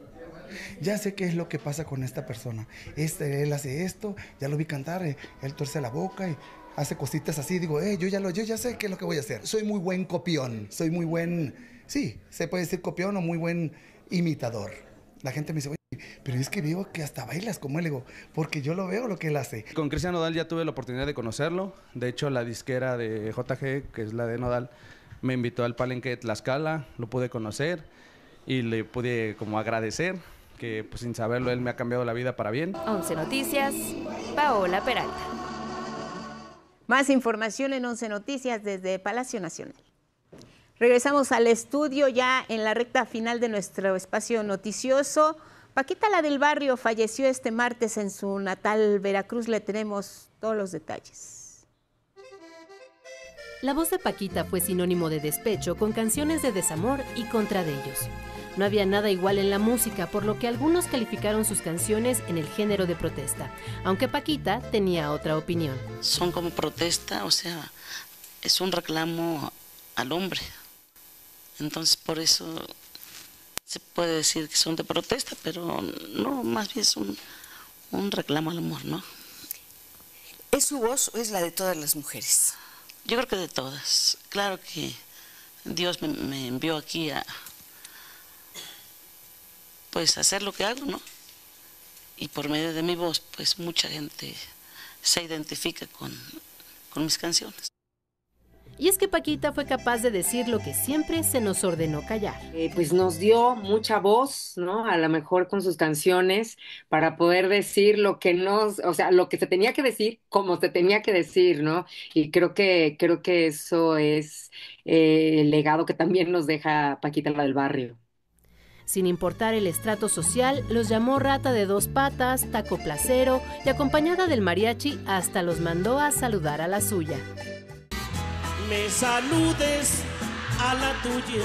Ya sé qué es lo que pasa con esta persona. Él hace esto, ya lo vi cantar, él tuerce la boca y hace cositas así, digo, yo ya sé qué es lo que voy a hacer. Soy muy buen copión, soy muy buen, sí, se puede decir copión o muy buen imitador. La gente me dice, oye, pero es que veo que hasta bailas como él, digo, porque yo lo veo lo que él hace. Con Cristian Nodal ya tuve la oportunidad de conocerlo. De hecho, la disquera de JG, que es la de Nodal, me invitó al Palenque de Tlaxcala, lo pude conocer y le pude como agradecer que pues sin saberlo él me ha cambiado la vida para bien. 11 Noticias, Paola Peralta. Más información en 11 Noticias desde Palacio Nacional. Regresamos al estudio ya en la recta final de nuestro espacio noticioso. Paquita, la del barrio, falleció este martes en su natal Veracruz. Le tenemos todos los detalles. La voz de Paquita fue sinónimo de despecho con canciones de desamor y contra de ellos. No había nada igual en la música, por lo que algunos calificaron sus canciones en el género de protesta, aunque Paquita tenía otra opinión. Son como protesta, o sea, es un reclamo al hombre. Entonces, por eso se puede decir que son de protesta, pero no, más bien es un reclamo al amor, ¿no? ¿Es su voz o es la de todas las mujeres? Yo creo que de todas. Claro que Dios me envió aquí a hacer lo que hago, ¿no? Y por medio de mi voz, pues mucha gente se identifica con mis canciones. Y es que Paquita fue capaz de decir lo que siempre se nos ordenó callar. Pues nos dio mucha voz, ¿no? A lo mejor con sus canciones para poder decir lo que lo que se tenía que decir, como se tenía que decir, ¿no? Y creo que eso es el legado que también nos deja Paquita, la del barrio. Sin importar el estrato social, los llamó rata de dos patas, taco placero y acompañada del mariachi hasta los mandó a saludar a la suya. Me saludes a la tuya.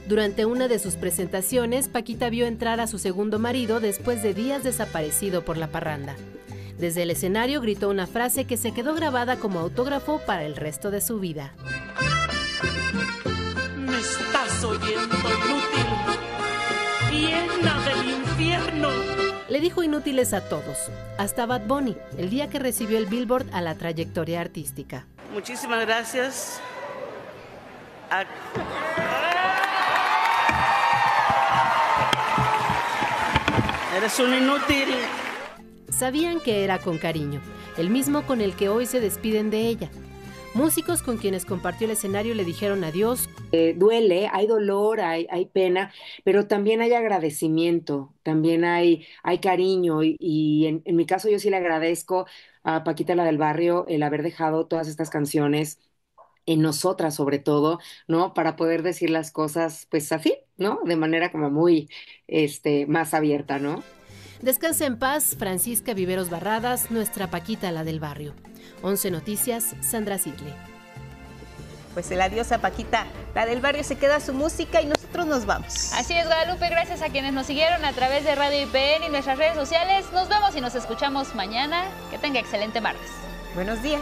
Durante una de sus presentaciones, Paquita vio entrar a su segundo marido después de días desaparecido por la parranda. Desde el escenario gritó una frase que se quedó grabada como autógrafo para el resto de su vida. Me estás oyendo, inútil, llena del infierno. Le dijo inútiles a todos, hasta Bad Bunny, el día que recibió el Billboard a la trayectoria artística. Muchísimas gracias. Eres un inútil. Sabían que era con cariño, el mismo con el que hoy se despiden de ella. Músicos con quienes compartió el escenario le dijeron adiós. Duele, hay dolor, hay pena, pero también hay agradecimiento, también hay cariño y en mi caso yo sí le agradezco a Paquita, la del barrio, el haber dejado todas estas canciones en nosotras sobre todo, ¿no? Para poder decir las cosas pues así, ¿no? De manera como muy más abierta, ¿no? Descansa en paz, Francisca Viveros Barradas, nuestra Paquita, la del barrio. 11 Noticias, Sandra Sidley. Pues el adiós a Paquita, la del barrio, se queda su música y nosotros nos vamos. Así es, Guadalupe, gracias a quienes nos siguieron a través de Radio IPN y nuestras redes sociales. Nos vemos y nos escuchamos mañana. Que tenga excelente martes. Buenos días.